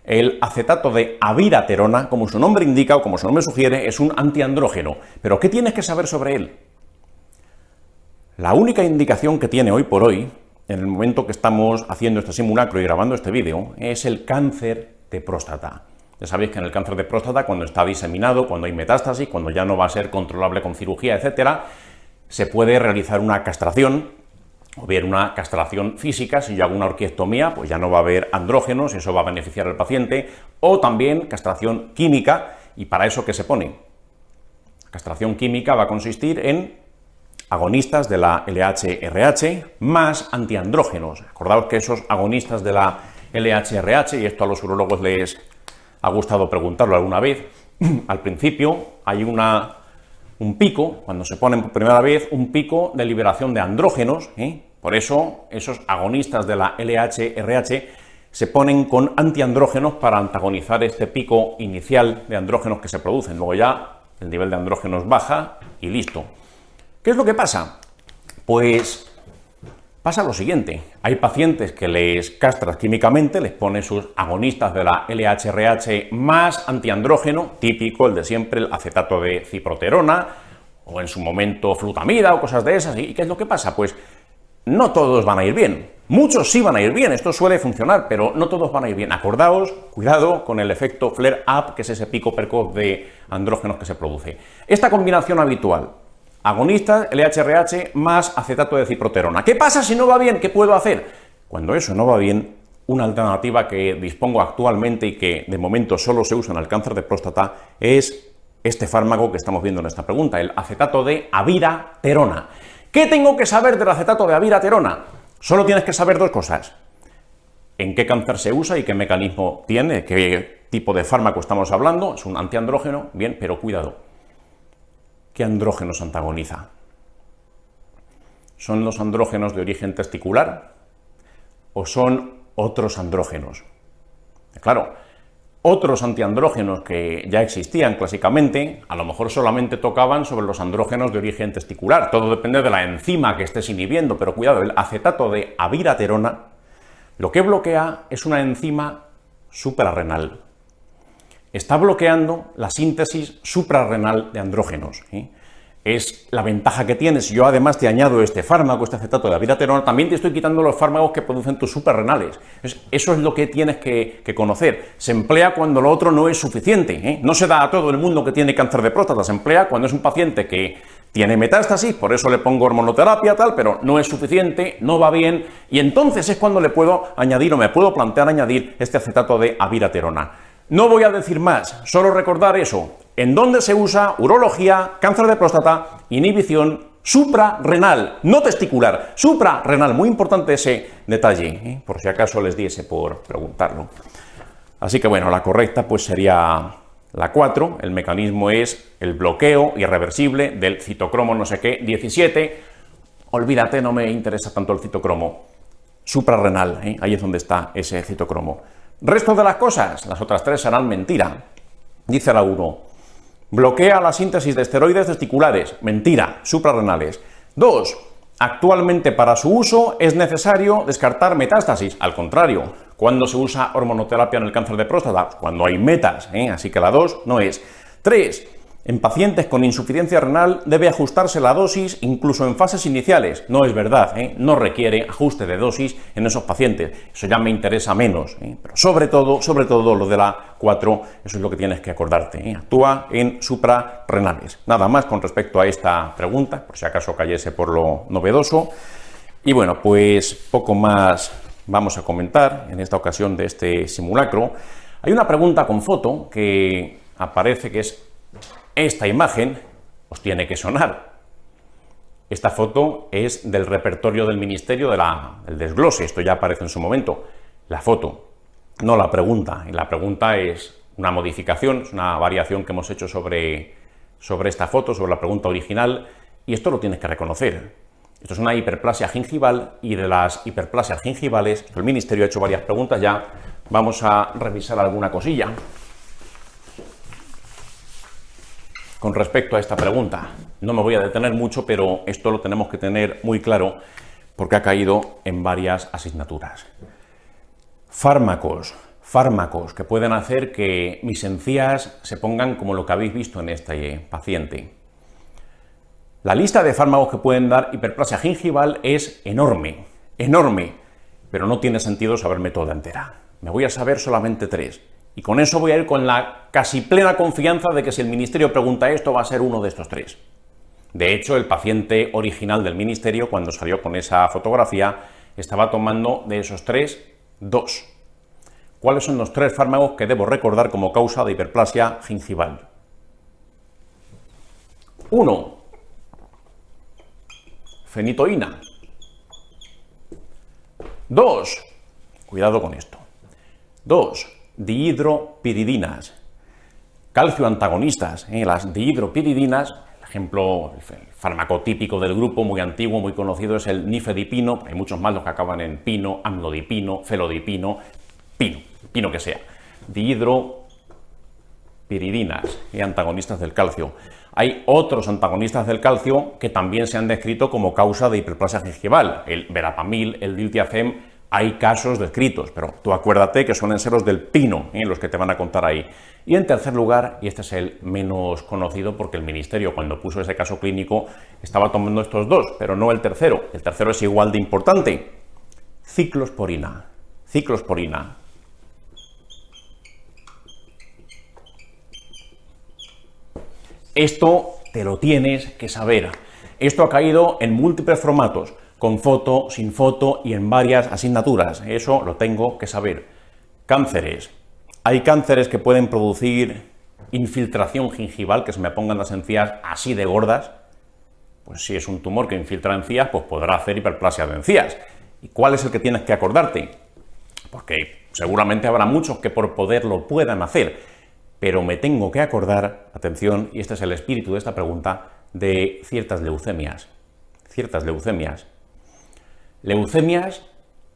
El acetato de abiraterona, como su nombre indica o como su nombre sugiere, es un antiandrógeno. ¿Pero qué tienes que saber sobre él? La única indicación que tiene hoy por hoy, en el momento que estamos haciendo este simulacro y grabando este vídeo, es el cáncer de próstata. Ya sabéis que en el cáncer de próstata, cuando está diseminado, cuando hay metástasis, cuando ya no va a ser controlable con cirugía, etcétera, se puede realizar una castración, o bien una castración física. Si yo hago una orquiectomía, pues ya no va a haber andrógenos, eso va a beneficiar al paciente, o también castración química, y para eso, ¿qué se pone? La castración química va a consistir en agonistas de la LH-RH más antiandrógenos. Acordaos que esos agonistas de la LH-RH, y esto a los urólogos les ha gustado preguntarlo alguna vez, al principio hay un pico, cuando se ponen por primera vez, un pico de liberación de andrógenos, por eso esos agonistas de la LH-RH se ponen con antiandrógenos para antagonizar este pico inicial de andrógenos que se producen. Luego ya el nivel de andrógenos baja y listo. ¿Qué es lo que pasa? Pues pasa lo siguiente, hay pacientes que les castras químicamente, les pones sus agonistas de la LH-RH más antiandrógeno, típico, el de siempre, el acetato de ciproterona, o en su momento flutamida o cosas de esas. ¿Y qué es lo que pasa? Pues no todos van a ir bien. Muchos sí van a ir bien, esto suele funcionar, pero no todos van a ir bien. Acordaos, cuidado con el efecto flare-up, que es ese pico precoz de andrógenos que se produce. Esta combinación habitual, agonistas, LH-RH más acetato de ciproterona. ¿Qué pasa si no va bien? ¿Qué puedo hacer? Cuando eso no va bien, una alternativa que dispongo actualmente y que de momento solo se usa en el cáncer de próstata es este fármaco que estamos viendo en esta pregunta, el acetato de abiraterona. ¿Qué tengo que saber del acetato de abiraterona? Solo tienes que saber dos cosas. En qué cáncer se usa y qué mecanismo tiene, qué tipo de fármaco estamos hablando. Es un antiandrógeno, bien, pero cuidado. ¿Qué andrógenos antagoniza? ¿Son los andrógenos de origen testicular o son otros andrógenos? Claro, otros antiandrógenos que ya existían clásicamente, a lo mejor solamente tocaban sobre los andrógenos de origen testicular. Todo depende de la enzima que estés inhibiendo, pero cuidado, el acetato de abiraterona lo que bloquea es una enzima suprarrenal. Está bloqueando la síntesis suprarrenal de andrógenos, ¿sí? Es la ventaja que tienes. Si yo además te añado este fármaco, este acetato de abiraterona, también te estoy quitando los fármacos que producen tus suprarrenales. Eso es lo que tienes que conocer. Se emplea cuando lo otro no es suficiente, ¿eh? No se da a todo el mundo que tiene cáncer de próstata, se emplea cuando es un paciente que tiene metástasis, por eso le pongo hormonoterapia, tal, pero no es suficiente, no va bien, y entonces es cuando le puedo añadir o me puedo plantear añadir este acetato de abiraterona. No voy a decir más, solo recordar eso. ¿En dónde se usa? Urología, cáncer de próstata, inhibición suprarrenal, no testicular, suprarrenal. Muy importante ese detalle, ¿eh? Por si acaso les diese por preguntarlo. Así que bueno, la correcta pues sería la 4. El mecanismo es el bloqueo irreversible del citocromo no sé qué 17. Olvídate, no me interesa tanto el citocromo. Suprarrenal, ¿eh? Ahí es donde está ese citocromo. Resto de las cosas, las otras 3 serán mentira. Dice la 1. Bloquea la síntesis de esteroides testiculares. Mentira, suprarrenales. 2. Actualmente para su uso es necesario descartar metástasis. Al contrario, ¿cuándo se usa hormonoterapia en el cáncer de próstata? Cuando hay metas, ¿eh? Así que la 2 no es. 3. En pacientes con insuficiencia renal debe ajustarse la dosis incluso en fases iniciales. No es verdad, ¿eh? No requiere ajuste de dosis en esos pacientes. Eso ya me interesa menos, ¿eh? Pero sobre todo lo de la 4, eso es lo que tienes que acordarte, ¿eh? Actúa en suprarrenales. Nada más con respecto a esta pregunta, por si acaso cayese por lo novedoso. Y bueno, pues poco más vamos a comentar en esta ocasión de este simulacro. Hay una pregunta con foto que aparece que es esta imagen, os tiene que sonar. Esta foto es del repertorio del Ministerio del desglose, esto ya aparece en su momento. La foto, no la pregunta. Y la pregunta es una modificación, es una variación que hemos hecho sobre esta foto, sobre la pregunta original, y esto lo tienes que reconocer. Esto es una hiperplasia gingival, y de las hiperplasias gingivales, el Ministerio ha hecho varias preguntas ya, vamos a revisar alguna cosilla con respecto a esta pregunta. No me voy a detener mucho, pero esto lo tenemos que tener muy claro porque ha caído en varias asignaturas. Fármacos que pueden hacer que mis encías se pongan como lo que habéis visto en este paciente. La lista de fármacos que pueden dar hiperplasia gingival es enorme, pero no tiene sentido saberme toda entera. Me voy a saber solamente 3. Y con eso voy a ir con la casi plena confianza de que si el Ministerio pregunta esto, va a ser uno de estos 3. De hecho, el paciente original del Ministerio, cuando salió con esa fotografía, estaba tomando de esos 3, 2. ¿Cuáles son los 3 fármacos que debo recordar como causa de hiperplasia gingival? 1. Fenitoína. 2. Cuidado con esto. 2. Dihidropiridinas, calcio antagonistas, las dihidropiridinas, el ejemplo, el fármaco típico del grupo, muy antiguo, muy conocido, es el nifedipino, hay muchos más los que acaban en pino, amlodipino, felodipino, pino que sea, dihidropiridinas, antagonistas del calcio. Hay otros antagonistas del calcio que también se han descrito como causa de hiperplasia gingival, el verapamil, el diltiazem. Hay casos descritos, pero tú acuérdate que suelen ser los del pino, los que te van a contar ahí. Y en tercer lugar, y este es el menos conocido porque el Ministerio cuando puso ese caso clínico estaba tomando estos 2, pero no el tercero. El tercero es igual de importante. Ciclosporina. Ciclosporina. Esto te lo tienes que saber. Esto ha caído en múltiples formatos. con foto, sin foto y en varias asignaturas. Eso lo tengo que saber. Cánceres. Hay cánceres que pueden producir infiltración gingival, que se me pongan las encías así de gordas. Pues si es un tumor que infiltra encías, pues podrá hacer hiperplasia de encías. ¿Y cuál es el que tienes que acordarte? Porque seguramente habrá muchos que por poder lo puedan hacer, pero me tengo que acordar, atención, y este es el espíritu de esta pregunta, de ciertas leucemias. Ciertas leucemias. Leucemias,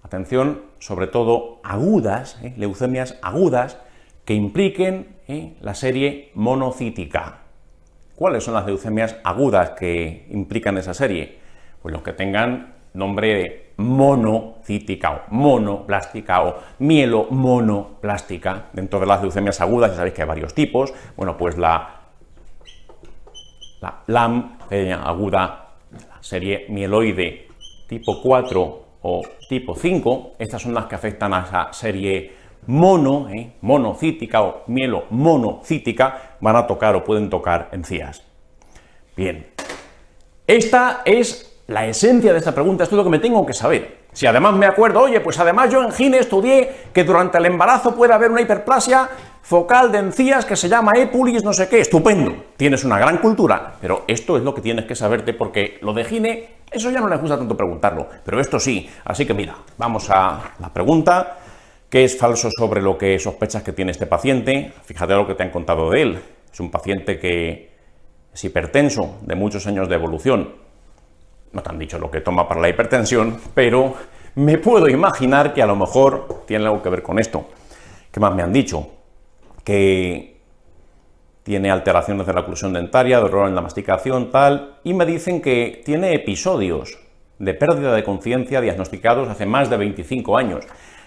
atención, sobre todo agudas, leucemias agudas, que impliquen la serie monocítica. ¿Cuáles son las leucemias agudas que implican esa serie? Pues los que tengan nombre de monocítica o monoplástica o mielomonoplástica. Dentro de las leucemias agudas ya sabéis que hay varios tipos. Bueno, pues la LAM aguda, la serie mieloide tipo 4 o tipo 5, estas son las que afectan a esa serie monocítica o mielomonocítica, van a tocar o pueden tocar encías. Bien, esta es la esencia de esta pregunta, esto es lo que me tengo que saber. Si además me acuerdo, oye, pues además yo en gine estudié que durante el embarazo puede haber una hiperplasia focal de encías que se llama épulis, no sé qué, estupendo, tienes una gran cultura, pero esto es lo que tienes que saberte porque lo de gine, eso ya no les gusta tanto preguntarlo, pero esto sí, así que mira, vamos a la pregunta. ¿Qué es falso sobre lo que sospechas que tiene este paciente? Fíjate lo que te han contado de él, es un paciente que es hipertenso, de muchos años de evolución. No te han dicho lo que toma para la hipertensión, pero me puedo imaginar que a lo mejor tiene algo que ver con esto. ¿Qué más me han dicho? Que tiene alteraciones de la oclusión dentaria, dolor en la masticación, tal, y me dicen que tiene episodios de pérdida de conciencia diagnosticados hace más de 25 años.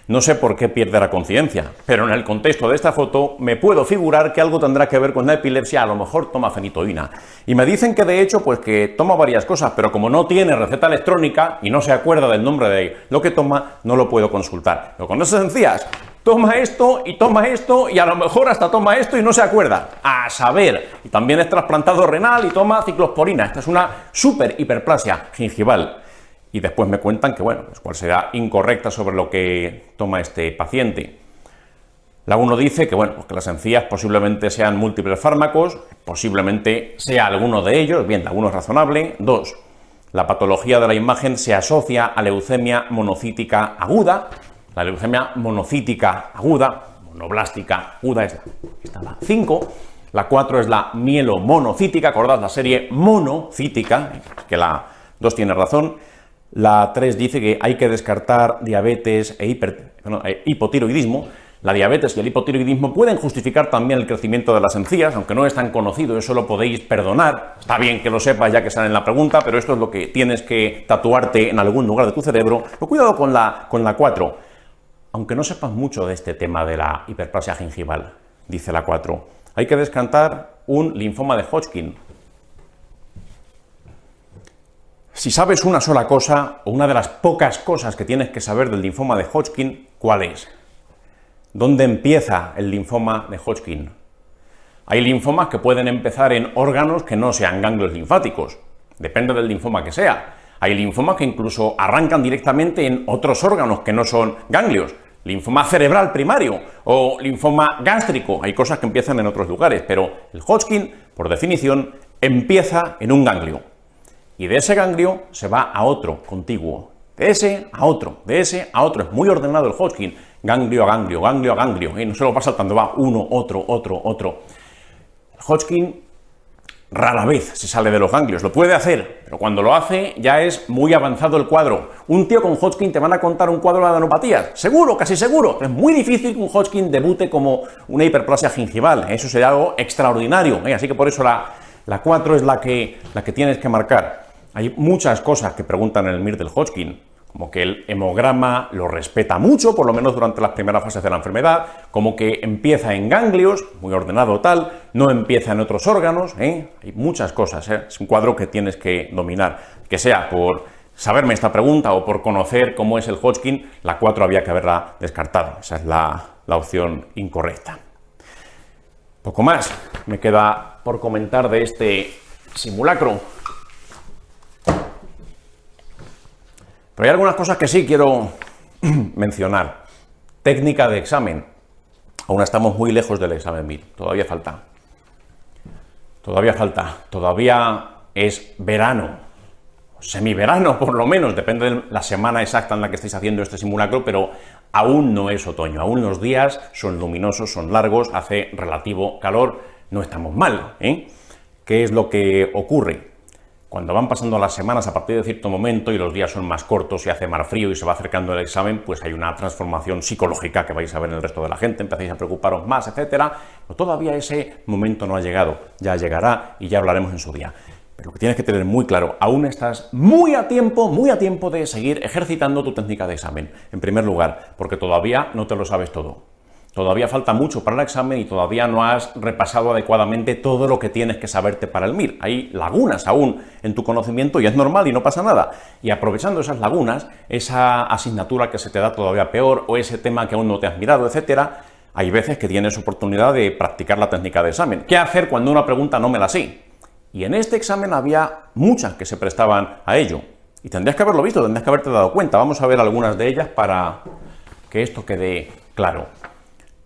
No sé por qué pierde la conciencia, pero en el contexto de esta foto me puedo figurar que algo tendrá que ver con la epilepsia, a lo mejor toma fenitoína. Y me dicen que de hecho, pues que toma varias cosas, pero como no tiene receta electrónica y no se acuerda del nombre de lo que toma, no lo puedo consultar. Pero con esas encías, toma esto y a lo mejor hasta toma esto y no se acuerda. A saber, y también es trasplantado renal y toma ciclosporina. Esta es una super hiperplasia gingival. Y después me cuentan que, bueno, pues cuál será incorrecta sobre lo que toma este paciente. La 1 dice que, bueno, pues que las encías posiblemente sean múltiples fármacos, posiblemente sea alguno de ellos, bien, la 1 es razonable. 2, la patología de la imagen se asocia a leucemia monocítica aguda. La leucemia monocítica aguda, monoblástica aguda, esta es la 5. La 4 es la mielomonocítica, acordad la serie monocítica, que la 2 tiene razón. La 3 dice que hay que descartar diabetes e hipotiroidismo. La diabetes y el hipotiroidismo pueden justificar también el crecimiento de las encías, aunque no es tan conocido, eso lo podéis perdonar. Está bien que lo sepas ya que sale en la pregunta, pero esto es lo que tienes que tatuarte en algún lugar de tu cerebro. Pero cuidado con la 4. Aunque no sepas mucho de este tema de la hiperplasia gingival, dice la 4, hay que descartar un linfoma de Hodgkin. Si sabes una sola cosa, o una de las pocas cosas que tienes que saber del linfoma de Hodgkin, ¿cuál es? ¿Dónde empieza el linfoma de Hodgkin? Hay linfomas que pueden empezar en órganos que no sean ganglios linfáticos, depende del linfoma que sea. Hay linfomas que incluso arrancan directamente en otros órganos que no son ganglios, linfoma cerebral primario o linfoma gástrico, hay cosas que empiezan en otros lugares, pero el Hodgkin, por definición, empieza en un ganglio. Y de ese ganglio se va a otro contiguo, de ese a otro, de ese a otro. Es muy ordenado el Hodgkin, ganglio a ganglio, ganglio a ganglio, y no se lo pasa cuando va uno, otro. El Hodgkin rara vez se sale de los ganglios, lo puede hacer, pero cuando lo hace ya es muy avanzado el cuadro. Un tío con Hodgkin te van a contar un cuadro de adenopatías, seguro, casi seguro. Es muy difícil que un Hodgkin debute como una hiperplasia gingival, eso sería algo extraordinario, así que por eso la 4 es la que tienes que marcar. Hay muchas cosas que preguntan en el MIR del Hodgkin, como que el hemograma lo respeta mucho, por lo menos durante las primeras fases de la enfermedad, como que empieza en ganglios, muy ordenado tal, no empieza en otros órganos, hay muchas cosas, es un cuadro que tienes que dominar, que sea por saberme esta pregunta o por conocer cómo es el Hodgkin, la 4 había que haberla descartado, esa es la opción incorrecta. Poco más me queda por comentar de este simulacro. Pero hay algunas cosas que sí quiero mencionar. Técnica de examen. Aún estamos muy lejos del examen MIR. Todavía falta. Todavía es verano. Semiverano, por lo menos. Depende de la semana exacta en la que estéis haciendo este simulacro, pero aún no es otoño. Aún los días son luminosos, son largos, hace relativo calor. No estamos mal, ¿eh? ¿Qué es lo que ocurre? Cuando van pasando las semanas a partir de cierto momento y los días son más cortos y hace más frío y se va acercando el examen, pues hay una transformación psicológica que vais a ver en el resto de la gente, empecéis a preocuparos más, etcétera. Pero todavía ese momento no ha llegado, ya llegará y ya hablaremos en su día. Pero lo que tienes que tener muy claro, aún estás muy a tiempo de seguir ejercitando tu técnica de examen, en primer lugar, porque todavía no te lo sabes todo. Todavía falta mucho para el examen y todavía no has repasado adecuadamente todo lo que tienes que saberte para el MIR. Hay lagunas aún en tu conocimiento y es normal y no pasa nada. Y aprovechando esas lagunas, esa asignatura que se te da todavía peor o ese tema que aún no te has mirado, etcétera, hay veces que tienes oportunidad de practicar la técnica de examen. ¿Qué hacer cuando una pregunta no me la sé? Y en este examen había muchas que se prestaban a ello. Y tendrías que haberlo visto, tendrías que haberte dado cuenta. Vamos a ver algunas de ellas para que esto quede claro.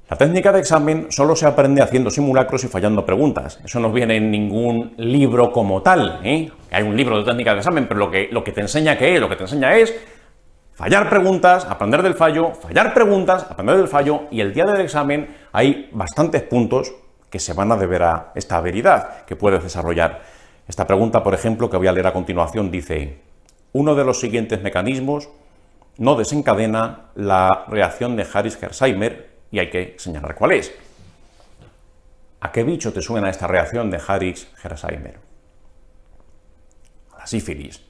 La técnica de examen solo se aprende haciendo simulacros y fallando preguntas. Eso no viene en ningún libro como tal, ¿eh? Hay un libro de técnica de examen, pero lo que te enseña ¿qué es? Lo que te enseña es fallar preguntas, aprender del fallo, fallar preguntas, aprender del fallo, y el día del examen hay bastantes puntos que se van a deber a esta habilidad que puedes desarrollar. Esta pregunta, por ejemplo, que voy a leer a continuación, dice: uno de los siguientes mecanismos no desencadena la reacción de Harris-Hersheimer, y hay que señalar cuál es. ¿A qué bicho te suena esta reacción de Harris-Hersheimer? A la sífilis.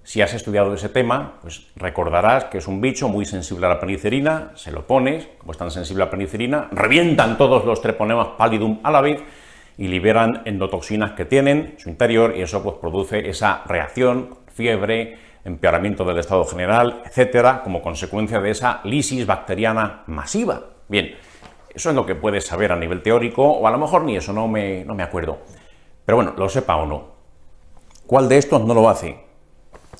Si has estudiado ese tema, pues recordarás que es un bicho muy sensible a la penicilina, se lo pones, como es tan sensible a la penicilina, revientan todos los treponemas pallidum a la vez y liberan endotoxinas que tienen en su interior, y eso pues produce esa reacción, fiebre, empeoramiento del estado general, etcétera, como consecuencia de esa lisis bacteriana masiva. Bien, eso es lo que puedes saber a nivel teórico, o a lo mejor ni eso, no me acuerdo. Pero bueno, lo sepa o no. ¿Cuál de estos no lo hace?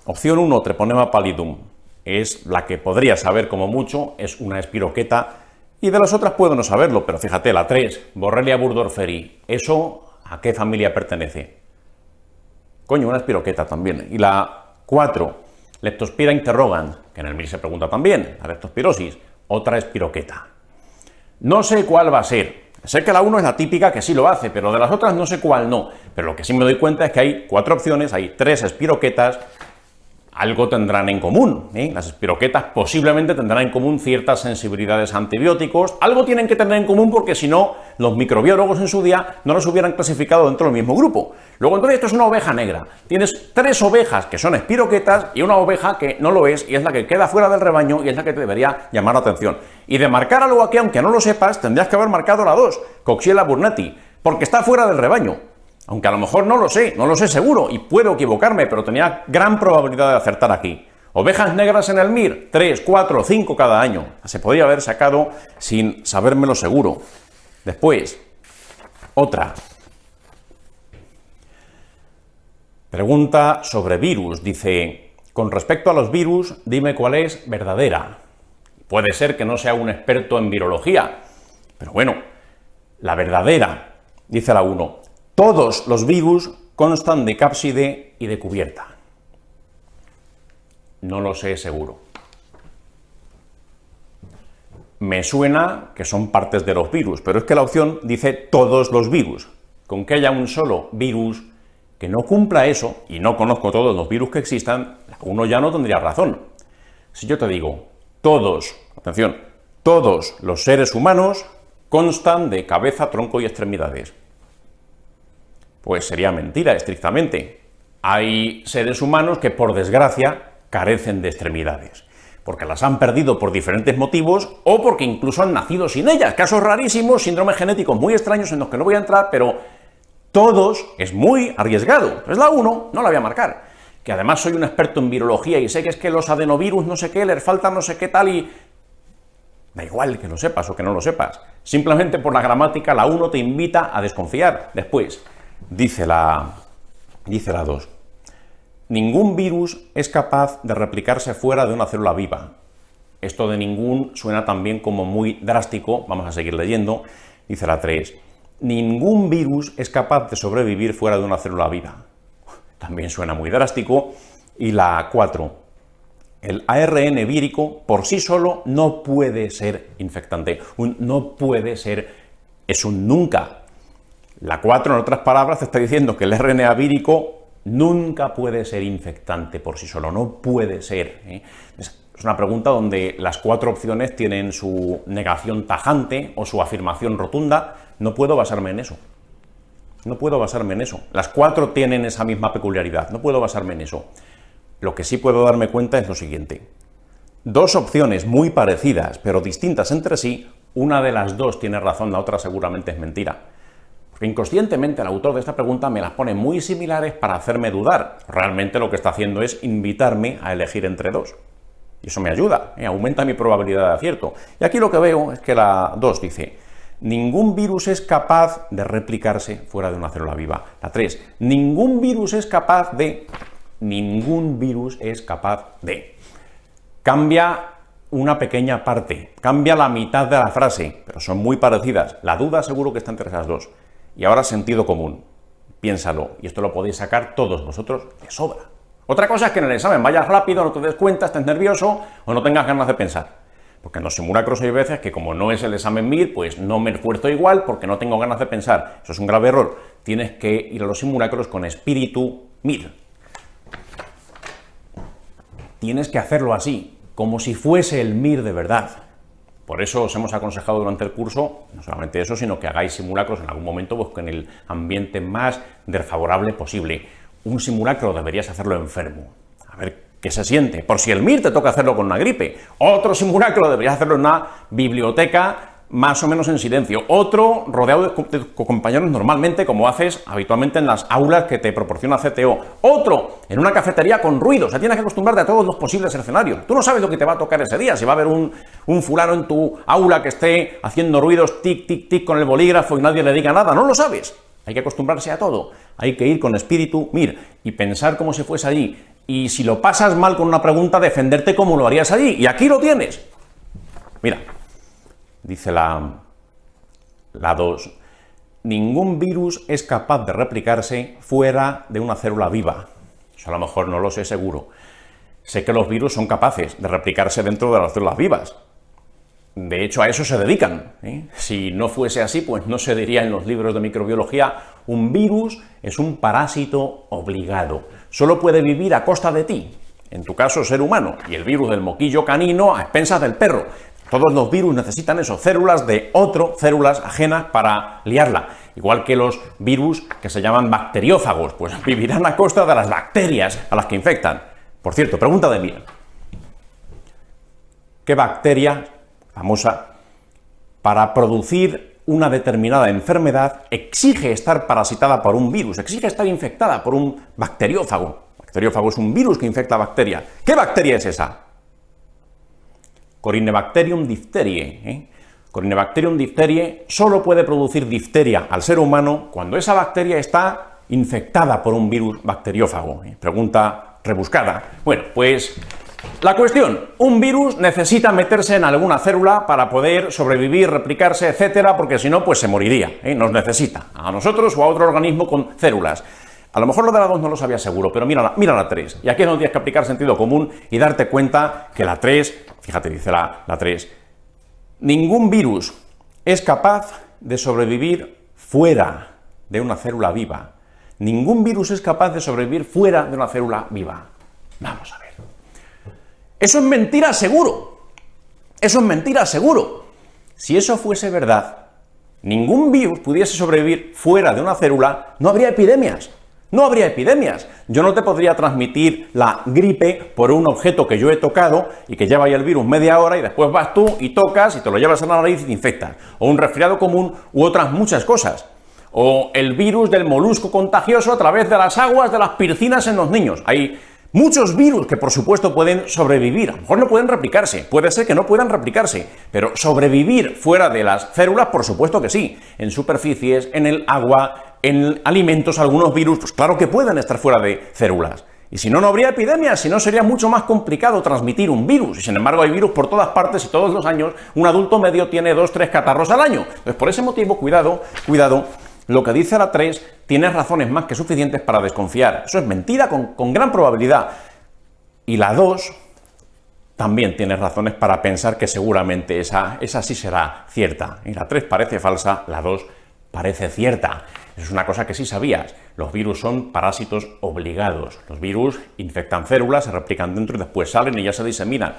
Opción 1, treponema pallidum, es la que podría saber como mucho, es una espiroqueta, y de las otras puedo no saberlo, pero fíjate, la 3, Borrelia burgdorferi, ¿eso a qué familia pertenece? Coño, una espiroqueta también. Y la 4, Leptospira interrogans, que en el MIR se pregunta también, la leptospirosis, otra espiroqueta. No sé cuál va a ser. Sé que la 1 es la típica que sí lo hace, pero de las otras no sé cuál no. Pero lo que sí me doy cuenta es que hay 4 opciones, hay 3 espiroquetas, algo tendrán en común, ¿eh? Las espiroquetas posiblemente tendrán en común ciertas sensibilidades a antibióticos, algo tienen que tener en común porque si no, los microbiólogos en su día no los hubieran clasificado dentro del mismo grupo. Luego entonces esto es una oveja negra, tienes 3 ovejas que son espiroquetas y una oveja que no lo es y es la que queda fuera del rebaño y es la que te debería llamar la atención. Y de marcar algo aquí, aunque no lo sepas, tendrías que haber marcado la 2, Coxiella burnetii, porque está fuera del rebaño. Aunque a lo mejor no lo sé seguro, y puedo equivocarme, pero tenía gran probabilidad de acertar aquí. Ovejas negras en el MIR, 3, 4, 5 cada año. Se podría haber sacado sin sabérmelo seguro. Después, otra. Pregunta sobre virus. Dice: con respecto a los virus, dime cuál es verdadera. Puede ser que no sea un experto en virología, pero bueno, la verdadera, dice la 1. Todos los virus constan de cápside y de cubierta. No lo sé seguro. Me suena que son partes de los virus, pero es que la opción dice todos los virus. Con que haya un solo virus que no cumpla eso, y no conozco todos los virus que existan, uno ya no tendría razón. Si yo te digo, todos, atención, todos los seres humanos constan de cabeza, tronco y extremidades, pues sería mentira, estrictamente. Hay seres humanos que, por desgracia, carecen de extremidades, porque las han perdido por diferentes motivos o porque incluso han nacido sin ellas. Casos rarísimos, síndromes genéticos muy extraños en los que no voy a entrar, pero todos es muy arriesgado. Es la 1, no la voy a marcar. Que además soy un experto en virología y sé que es que los adenovirus no sé qué, les falta no sé qué tal y... Da igual que lo sepas o que no lo sepas. Simplemente por la gramática, la 1 te invita a desconfiar. Después, dice la 2. ningún virus es capaz de replicarse fuera de una célula viva. Esto de ningún suena también como muy drástico, vamos a seguir leyendo, dice la 3. Ningún virus es capaz de sobrevivir fuera de una célula viva. También suena muy drástico. Y la 4. El ARN vírico por sí solo no puede ser infectante. Un no puede ser es un nunca. La 4, en otras palabras, te está diciendo que el RNA vírico nunca puede ser infectante por sí solo, no puede ser. Es una pregunta donde las 4 opciones tienen su negación tajante o su afirmación rotunda. No puedo basarme en eso. No puedo basarme en eso. Las 4 tienen esa misma peculiaridad. No puedo basarme en eso. Lo que sí puedo darme cuenta es lo siguiente. 2 opciones muy parecidas, pero distintas entre sí, una de las 2 tiene razón, la otra seguramente es mentira. Porque inconscientemente el autor de esta pregunta me las pone muy similares para hacerme dudar. Realmente lo que está haciendo es invitarme a elegir entre 2. Y eso me ayuda, aumenta mi probabilidad de acierto. Y aquí lo que veo es que la 2 dice: ningún virus es capaz de replicarse fuera de una célula viva. La 3, ningún virus es capaz de... Ningún virus es capaz de... Cambia una pequeña parte, cambia la mitad de la frase, pero son muy parecidas. La duda seguro que está entre esas 2. Y ahora sentido común. Piénsalo, y esto lo podéis sacar todos vosotros de sobra. Otra cosa es que en el examen vayas rápido, no te des cuenta, estés nervioso o no tengas ganas de pensar. Porque en los simulacros hay veces que como no es el examen MIR, pues no me esfuerzo igual porque no tengo ganas de pensar. Eso es un grave error. Tienes que ir a los simulacros con espíritu MIR. Tienes que hacerlo así, como si fuese el MIR de verdad. Por eso os hemos aconsejado durante el curso, no solamente eso, sino que hagáis simulacros en algún momento pues, en el ambiente más desfavorable posible. Un simulacro deberías hacerlo enfermo. A ver qué se siente. Por si el MIR te toca hacerlo con una gripe. Otro simulacro deberías hacerlo en una biblioteca más o menos en silencio. Otro rodeado de compañeros normalmente, como haces habitualmente en las aulas que te proporciona CTO. Otro en una cafetería con ruido. O sea, tienes que acostumbrarte a todos los posibles escenarios. Tú no sabes lo que te va a tocar ese día. Si va a haber un fulano en tu aula que esté haciendo ruidos tic, tic, tic con el bolígrafo y nadie le diga nada. No lo sabes. Hay que acostumbrarse a todo. Hay que ir con espíritu MIR y pensar como si fuese allí. Y si lo pasas mal con una pregunta, defenderte como lo harías allí. Y aquí lo tienes. Mira. Dice la 2, ningún virus es capaz de replicarse fuera de una célula viva. Eso a lo mejor no lo sé seguro. Sé que los virus son capaces de replicarse dentro de las células vivas. De hecho, a eso se dedican. Si no fuese así, pues no se diría en los libros de microbiología: un virus es un parásito obligado. Solo puede vivir a costa de ti, en tu caso ser humano, y el virus del moquillo canino a expensas del perro. Todos los virus necesitan eso, células de otro, células ajenas para liarla. Igual que los virus que se llaman bacteriófagos, pues vivirán a costa de las bacterias a las que infectan. Por cierto, pregunta de Mira. ¿Qué bacteria famosa para producir una determinada enfermedad exige estar parasitada por un virus, exige estar infectada por un bacteriófago? Bacteriófago es un virus que infecta bacterias. ¿Qué bacteria es esa? Corynebacterium diphtheriae. Corynebacterium diphtheriae solo puede producir difteria al ser humano cuando esa bacteria está infectada por un virus bacteriófago. Pregunta rebuscada. Bueno, pues la cuestión: un virus necesita meterse en alguna célula para poder sobrevivir, replicarse, etcétera, porque si no, pues se moriría. Nos necesita, a nosotros o a otro organismo con células. A lo mejor lo de la 2 no lo sabía seguro, pero mira la 3. Y aquí es donde tienes que aplicar sentido común y darte cuenta que la 3, fíjate, dice la 3, ningún virus es capaz de sobrevivir fuera de una célula viva. Ningún virus es capaz de sobrevivir fuera de una célula viva. Vamos a ver. Eso es mentira seguro. Eso es mentira seguro. Si eso fuese verdad, ningún virus pudiese sobrevivir fuera de una célula, no habría epidemias. No habría epidemias. Yo no te podría transmitir la gripe por un objeto que yo he tocado y que lleva ahí el virus media hora y después vas tú y tocas y te lo llevas a la nariz y te infectas. O un resfriado común u otras muchas cosas. O el virus del molusco contagioso a través de las aguas de las piscinas en los niños. Hay muchos virus que por supuesto pueden sobrevivir. A lo mejor no pueden replicarse. Puede ser que no puedan replicarse. Pero sobrevivir fuera de las células, por supuesto que sí. En superficies, en el agua, en alimentos, algunos virus, pues claro que pueden estar fuera de células. Y si no, no habría epidemias, si no sería mucho más complicado transmitir un virus. Y sin embargo hay virus por todas partes y todos los años un adulto medio tiene 2 o 3 catarros al año. Entonces, por ese motivo, cuidado, lo que dice la 3 tiene razones más que suficientes para desconfiar. Eso es mentira con gran probabilidad. Y la 2 también tiene razones para pensar que seguramente esa sí será cierta. Y la 3 parece falsa, la 2 parece cierta. Eso es una cosa que sí sabías. Los virus son parásitos obligados. Los virus infectan células, se replican dentro y después salen y ya se diseminan.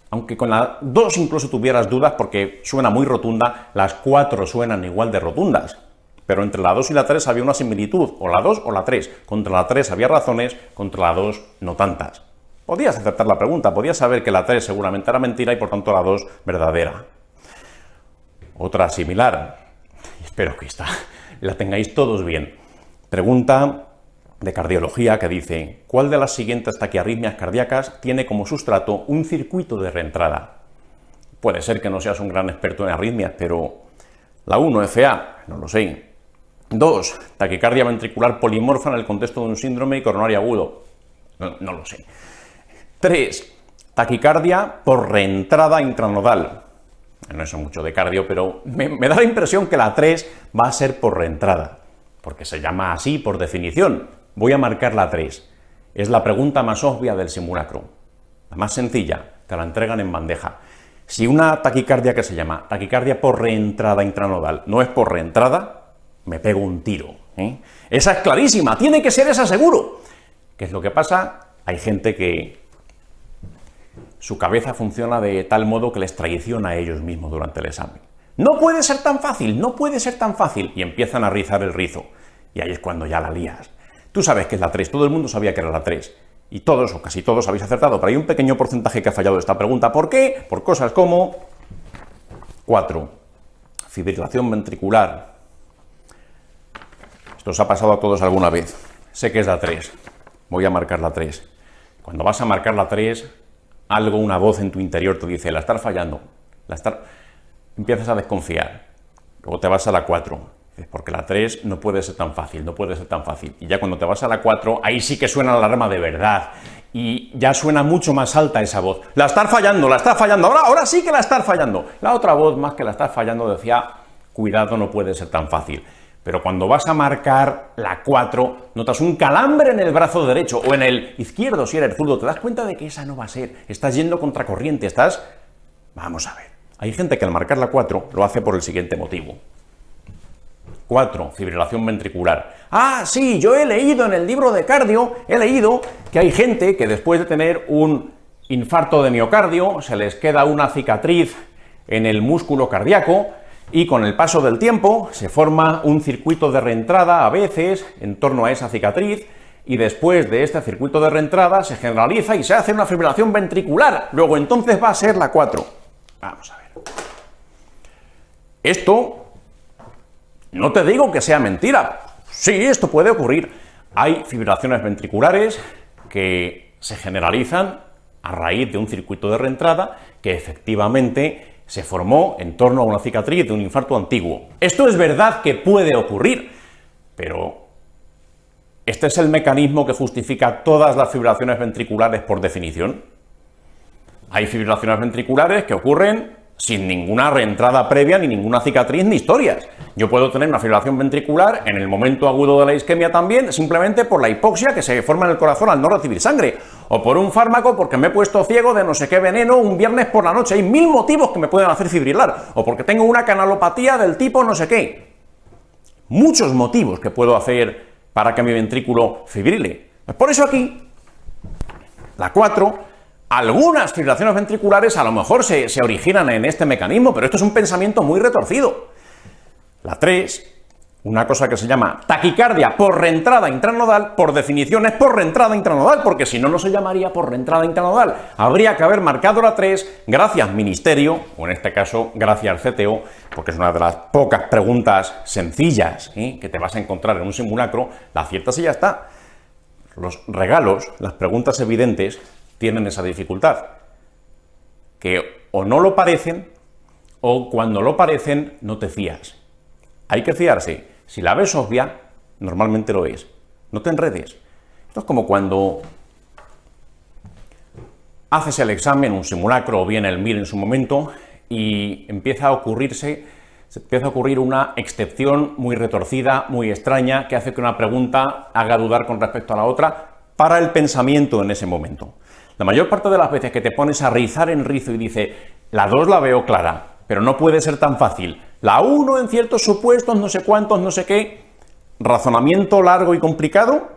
Aunque con la 2 incluso tuvieras dudas porque suena muy rotunda, las 4 suenan igual de rotundas. Pero entre la 2 y la 3 había una similitud, o la 2 o la 3. Contra la 3 había razones, contra la 2 no tantas. Podías aceptar la pregunta, podías saber que la 3 seguramente era mentira y por tanto la 2 verdadera. Otra similar, espero que esta la tengáis todos bien. Pregunta de cardiología que dice: ¿cuál de las siguientes taquiarritmias cardíacas tiene como sustrato un circuito de reentrada? Puede ser que no seas un gran experto en arritmias, pero la 1, FA, no lo sé. 2, taquicardia ventricular polimorfa en el contexto de un síndrome coronario agudo. No lo sé. 3, taquicardia por reentrada intranodal. No sé mucho de cardio, pero me da la impresión que la 3 va a ser por reentrada, porque se llama así por definición. Voy a marcar la 3. Es la pregunta más obvia del simulacro. La más sencilla, te la entregan en bandeja. Si una taquicardia que se llama taquicardia por reentrada intranodal no es por reentrada, me pego un tiro, ¿eh? Esa es clarísima, tiene que ser esa seguro. ¿Qué es lo que pasa? Hay gente que su cabeza funciona de tal modo que les traiciona a ellos mismos durante el examen. No puede ser tan fácil, no puede ser tan fácil. Y empiezan a rizar el rizo. Y ahí es cuando ya la lías. Tú sabes que es la 3, todo el mundo sabía que era la 3. Y todos, o casi todos, habéis acertado, pero hay un pequeño porcentaje que ha fallado esta pregunta. ¿Por qué? Por cosas como 4. Fibrilación ventricular. Esto os ha pasado a todos alguna vez. Sé que es la 3. Voy a marcar la 3. Cuando vas a marcar la 3... una voz en tu interior te dice: la estás fallando, empiezas a desconfiar. Luego te vas a la 4, porque la 3 no puede ser tan fácil, no puede ser tan fácil. Y ya cuando te vas a la 4, ahí sí que suena la alarma de verdad. Y ya suena mucho más alta esa voz. La estás fallando, ahora sí que la estás fallando. La otra voz, más que la estás fallando, decía: cuidado, no puede ser tan fácil. Pero cuando vas a marcar la 4, notas un calambre en el brazo derecho o en el izquierdo si eres zurdo, te das cuenta de que esa no va a ser, estás yendo contracorriente, estás... Vamos a ver, hay gente que al marcar la 4 lo hace por el siguiente motivo. 4, fibrilación ventricular. Ah, sí, yo he leído en el libro de cardio, he leído que hay gente que después de tener un infarto de miocardio se les queda una cicatriz en el músculo cardíaco, y con el paso del tiempo se forma un circuito de reentrada a veces en torno a esa cicatriz, y después de este circuito de reentrada se generaliza y se hace una fibrilación ventricular. Luego entonces va a ser la 4. Vamos a ver. Esto no te digo que sea mentira. Sí, esto puede ocurrir. Hay fibrilaciones ventriculares que se generalizan a raíz de un circuito de reentrada que efectivamente se formó en torno a una cicatriz de un infarto antiguo. Esto es verdad que puede ocurrir, pero ¿este es el mecanismo que justifica todas las fibrilaciones ventriculares por definición? Hay fibrilaciones ventriculares que ocurren sin ninguna reentrada previa, ni ninguna cicatriz, ni historias. Yo puedo tener una fibrilación ventricular en el momento agudo de la isquemia también, simplemente por la hipoxia que se forma en el corazón al no recibir sangre, o por un fármaco porque me he puesto ciego de no sé qué veneno un viernes por la noche. Hay 1000 motivos que me pueden hacer fibrilar, o porque tengo una canalopatía del tipo no sé qué. Muchos motivos que puedo hacer para que mi ventrículo fibrile. Por eso aquí, la 4... algunas fibrilaciones ventriculares a lo mejor se originan en este mecanismo, pero esto es un pensamiento muy retorcido. La 3, una cosa que se llama taquicardia por reentrada intranodal, por definición es por reentrada intranodal, porque si no, no se llamaría por reentrada intranodal. Habría que haber marcado la 3, gracias Ministerio, o en este caso, gracias CTO, porque es una de las pocas preguntas sencillas que te vas a encontrar en un simulacro. La aciertas y ya está. Los regalos, las preguntas evidentes, tienen esa dificultad, que o no lo parecen, o cuando lo parecen no te fías. Hay que fiarse. Si la ves obvia, normalmente lo es. No te enredes. Esto es como cuando haces el examen, un simulacro o bien el MIR en su momento y se empieza a ocurrir una excepción muy retorcida, muy extraña, que hace que una pregunta haga dudar con respecto a la otra para el pensamiento en ese momento. La mayor parte de las veces que te pones a rizar en rizo y dices, la 2 la veo clara, pero no puede ser tan fácil, la 1 en ciertos supuestos, no sé cuántos, no sé qué, razonamiento largo y complicado,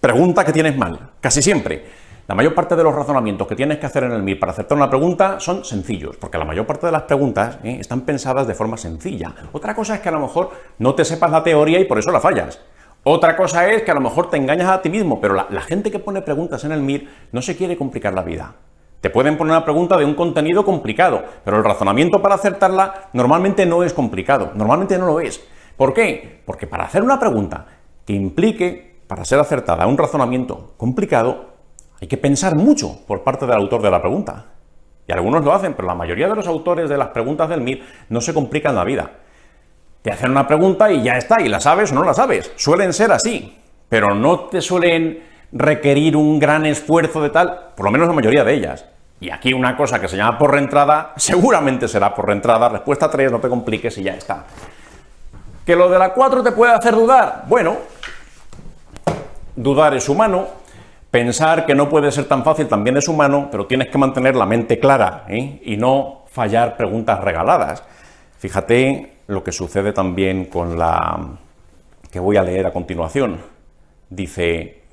pregunta que tienes mal, casi siempre. La mayor parte de los razonamientos que tienes que hacer en el MIR para acertar una pregunta son sencillos, porque la mayor parte de las preguntas están pensadas de forma sencilla. Otra cosa es que a lo mejor no te sepas la teoría y por eso la fallas. Otra cosa es que a lo mejor te engañas a ti mismo, pero la gente que pone preguntas en el MIR no se quiere complicar la vida. Te pueden poner una pregunta de un contenido complicado, pero el razonamiento para acertarla normalmente no es complicado, normalmente no lo es. ¿Por qué? Porque para hacer una pregunta que implique, para ser acertada, un razonamiento complicado, hay que pensar mucho por parte del autor de la pregunta. Y algunos lo hacen, pero la mayoría de los autores de las preguntas del MIR no se complican la vida. Te hacen una pregunta y ya está, y la sabes o no la sabes. Suelen ser así, pero no te suelen requerir un gran esfuerzo de tal, por lo menos la mayoría de ellas. Y aquí una cosa que se llama por reentrada, seguramente será por reentrada, respuesta 3, no te compliques y ya está. ¿Que lo de la 4 te puede hacer dudar? Bueno, dudar es humano. Pensar que no puede ser tan fácil también es humano, pero tienes que mantener la mente clara y no fallar preguntas regaladas. Fíjate lo que sucede también con la que voy a leer a continuación. Dice,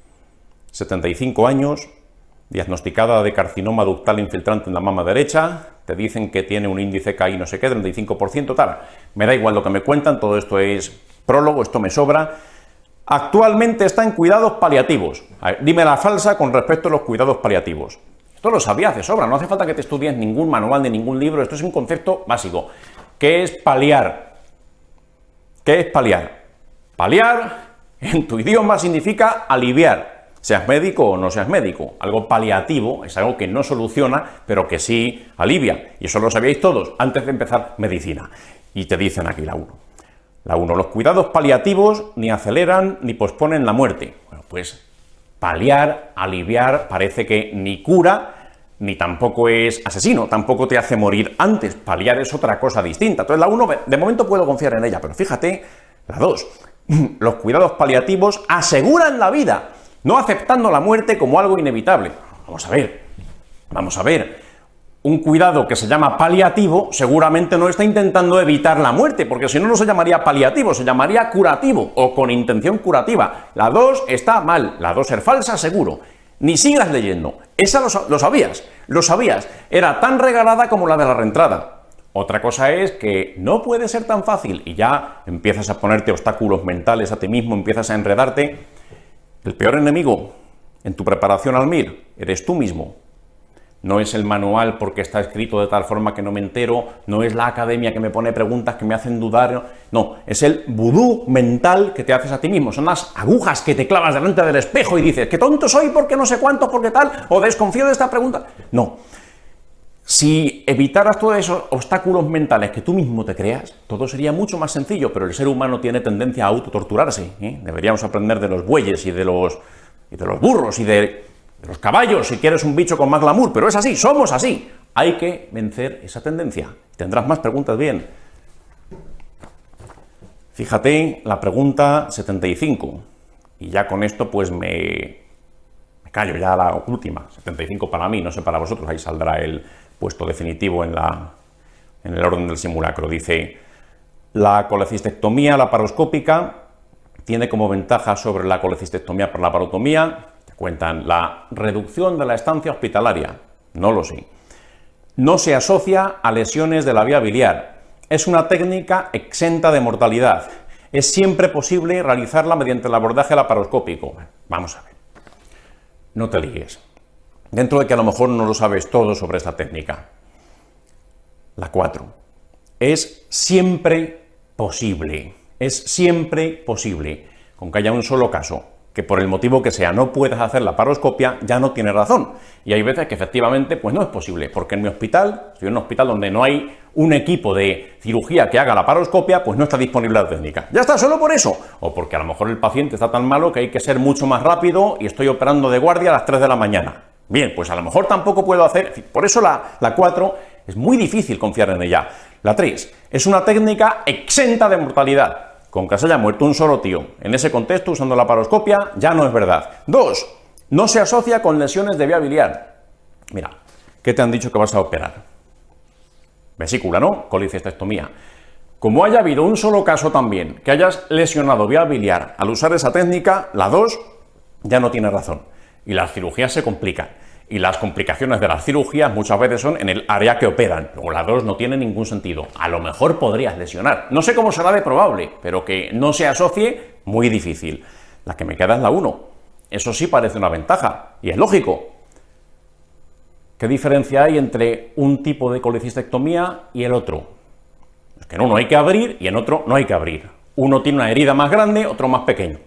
75 años, diagnosticada de carcinoma ductal infiltrante en la mama derecha, te dicen que tiene un índice KI no sé qué, 35%, tal. Me da igual lo que me cuentan, todo esto es prólogo, esto me sobra. Actualmente está en cuidados paliativos. A ver, dime la falsa con respecto a los cuidados paliativos. Esto lo sabías de sobra, no hace falta que te estudies ningún manual ni ningún libro, esto es un concepto básico. ¿Qué es paliar? ¿Qué es paliar? Paliar, en tu idioma, significa aliviar, seas médico o no seas médico. Algo paliativo es algo que no soluciona, pero que sí alivia. Y eso lo sabíais todos antes de empezar medicina. Y te dicen aquí la 1. La 1. Los cuidados paliativos ni aceleran ni posponen la muerte. Bueno, pues paliar, aliviar, parece que ni cura, ni tampoco es asesino, tampoco te hace morir antes. Paliar es otra cosa distinta. Entonces la 1, de momento puedo confiar en ella, pero fíjate, la 2. Los cuidados paliativos aseguran la vida, no aceptando la muerte como algo inevitable. Vamos a ver. Un cuidado que se llama paliativo seguramente no está intentando evitar la muerte, porque si no, no se llamaría paliativo, se llamaría curativo o con intención curativa. La 2 está mal, la 2 es falsa seguro. Ni sigas leyendo, esa lo sabías, era tan regalada como la de la reentrada. Otra cosa es que no puede ser tan fácil y ya empiezas a ponerte obstáculos mentales a ti mismo, empiezas a enredarte. El peor enemigo en tu preparación al MIR eres tú mismo. No es el manual porque está escrito de tal forma que no me entero, no es la academia que me pone preguntas que me hacen dudar, no, es el vudú mental que te haces a ti mismo, son las agujas que te clavas delante del espejo y dices, qué tonto soy porque no sé cuánto, porque tal, o desconfío de esta pregunta. No, si evitaras todos esos obstáculos mentales que tú mismo te creas, todo sería mucho más sencillo, pero el ser humano tiene tendencia a autotorturarse, ¿eh? Deberíamos aprender de los bueyes y de los burros y de los caballos, si quieres un bicho con más glamour, pero es así, somos así. Hay que vencer esa tendencia. Tendrás más preguntas bien. Fíjate la pregunta 75. Y ya con esto pues me callo, ya la última. 75 para mí, no sé para vosotros, ahí saldrá el puesto definitivo en el orden del simulacro. Dice, la colecistectomía laparoscópica tiene como ventaja sobre la colecistectomía por laparotomía. Cuentan la reducción de la estancia hospitalaria, no lo sé. No se asocia a lesiones de la vía biliar. Es una técnica exenta de mortalidad. Es siempre posible realizarla mediante el abordaje laparoscópico. Vamos a ver. No te líes. Dentro de que a lo mejor no lo sabes todo sobre esta técnica. La 4. Es siempre posible. Es siempre posible. Con que haya un solo caso que por el motivo que sea no puedas hacer la laparoscopia, ya no tiene razón. Y hay veces que efectivamente pues no es posible, porque en mi hospital, estoy en un hospital donde no hay un equipo de cirugía que haga la laparoscopia, pues no está disponible la técnica. Ya está, solo por eso. O porque a lo mejor el paciente está tan malo que hay que ser mucho más rápido y estoy operando de guardia a las 3 de la mañana. Bien, pues a lo mejor tampoco puedo hacer... Por eso la 4 es muy difícil confiar en ella. La 3 es una técnica exenta de mortalidad. Con que se haya muerto un solo tío en ese contexto usando la laparoscopia ya no es verdad. 2, no se asocia con lesiones de vía biliar. Mira, ¿qué te han dicho que vas a operar? Vesícula, ¿no? Colicistectomía. Como haya habido un solo caso también que hayas lesionado vía biliar al usar esa técnica, la 2 ya no tiene razón. Y las cirugías se complican. Y las complicaciones de las cirugías muchas veces son en el área que operan. Luego la 2 no tiene ningún sentido. A lo mejor podrías lesionar. No sé cómo será de probable, pero que no se asocie, muy difícil. La que me queda es la 1. Eso sí parece una ventaja. Y es lógico. ¿Qué diferencia hay entre un tipo de colecistectomía y el otro? Es que en uno hay que abrir y en otro no hay que abrir. Uno tiene una herida más grande, otro más pequeño.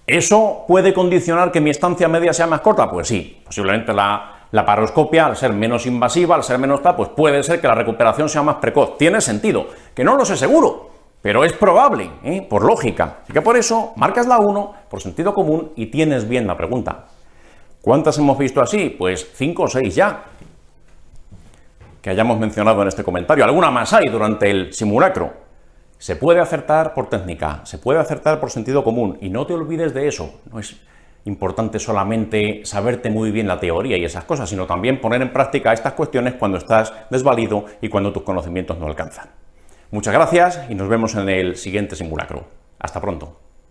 ¿Eso puede condicionar que mi estancia media sea más corta? Pues sí, posiblemente la laparoscopia, al ser menos invasiva, al ser menos tal, pues puede ser que la recuperación sea más precoz. Tiene sentido, que no lo sé seguro, pero es probable, por lógica. Así que por eso marcas la 1, por sentido común, y tienes bien la pregunta. ¿Cuántas hemos visto así? Pues 5 o 6 ya, que hayamos mencionado en este comentario. Alguna más hay durante el simulacro. Se puede acertar por técnica, se puede acertar por sentido común, y no te olvides de eso. No es importante solamente saberte muy bien la teoría y esas cosas, sino también poner en práctica estas cuestiones cuando estás desvalido y cuando tus conocimientos no alcanzan. Muchas gracias y nos vemos en el siguiente simulacro. Hasta pronto.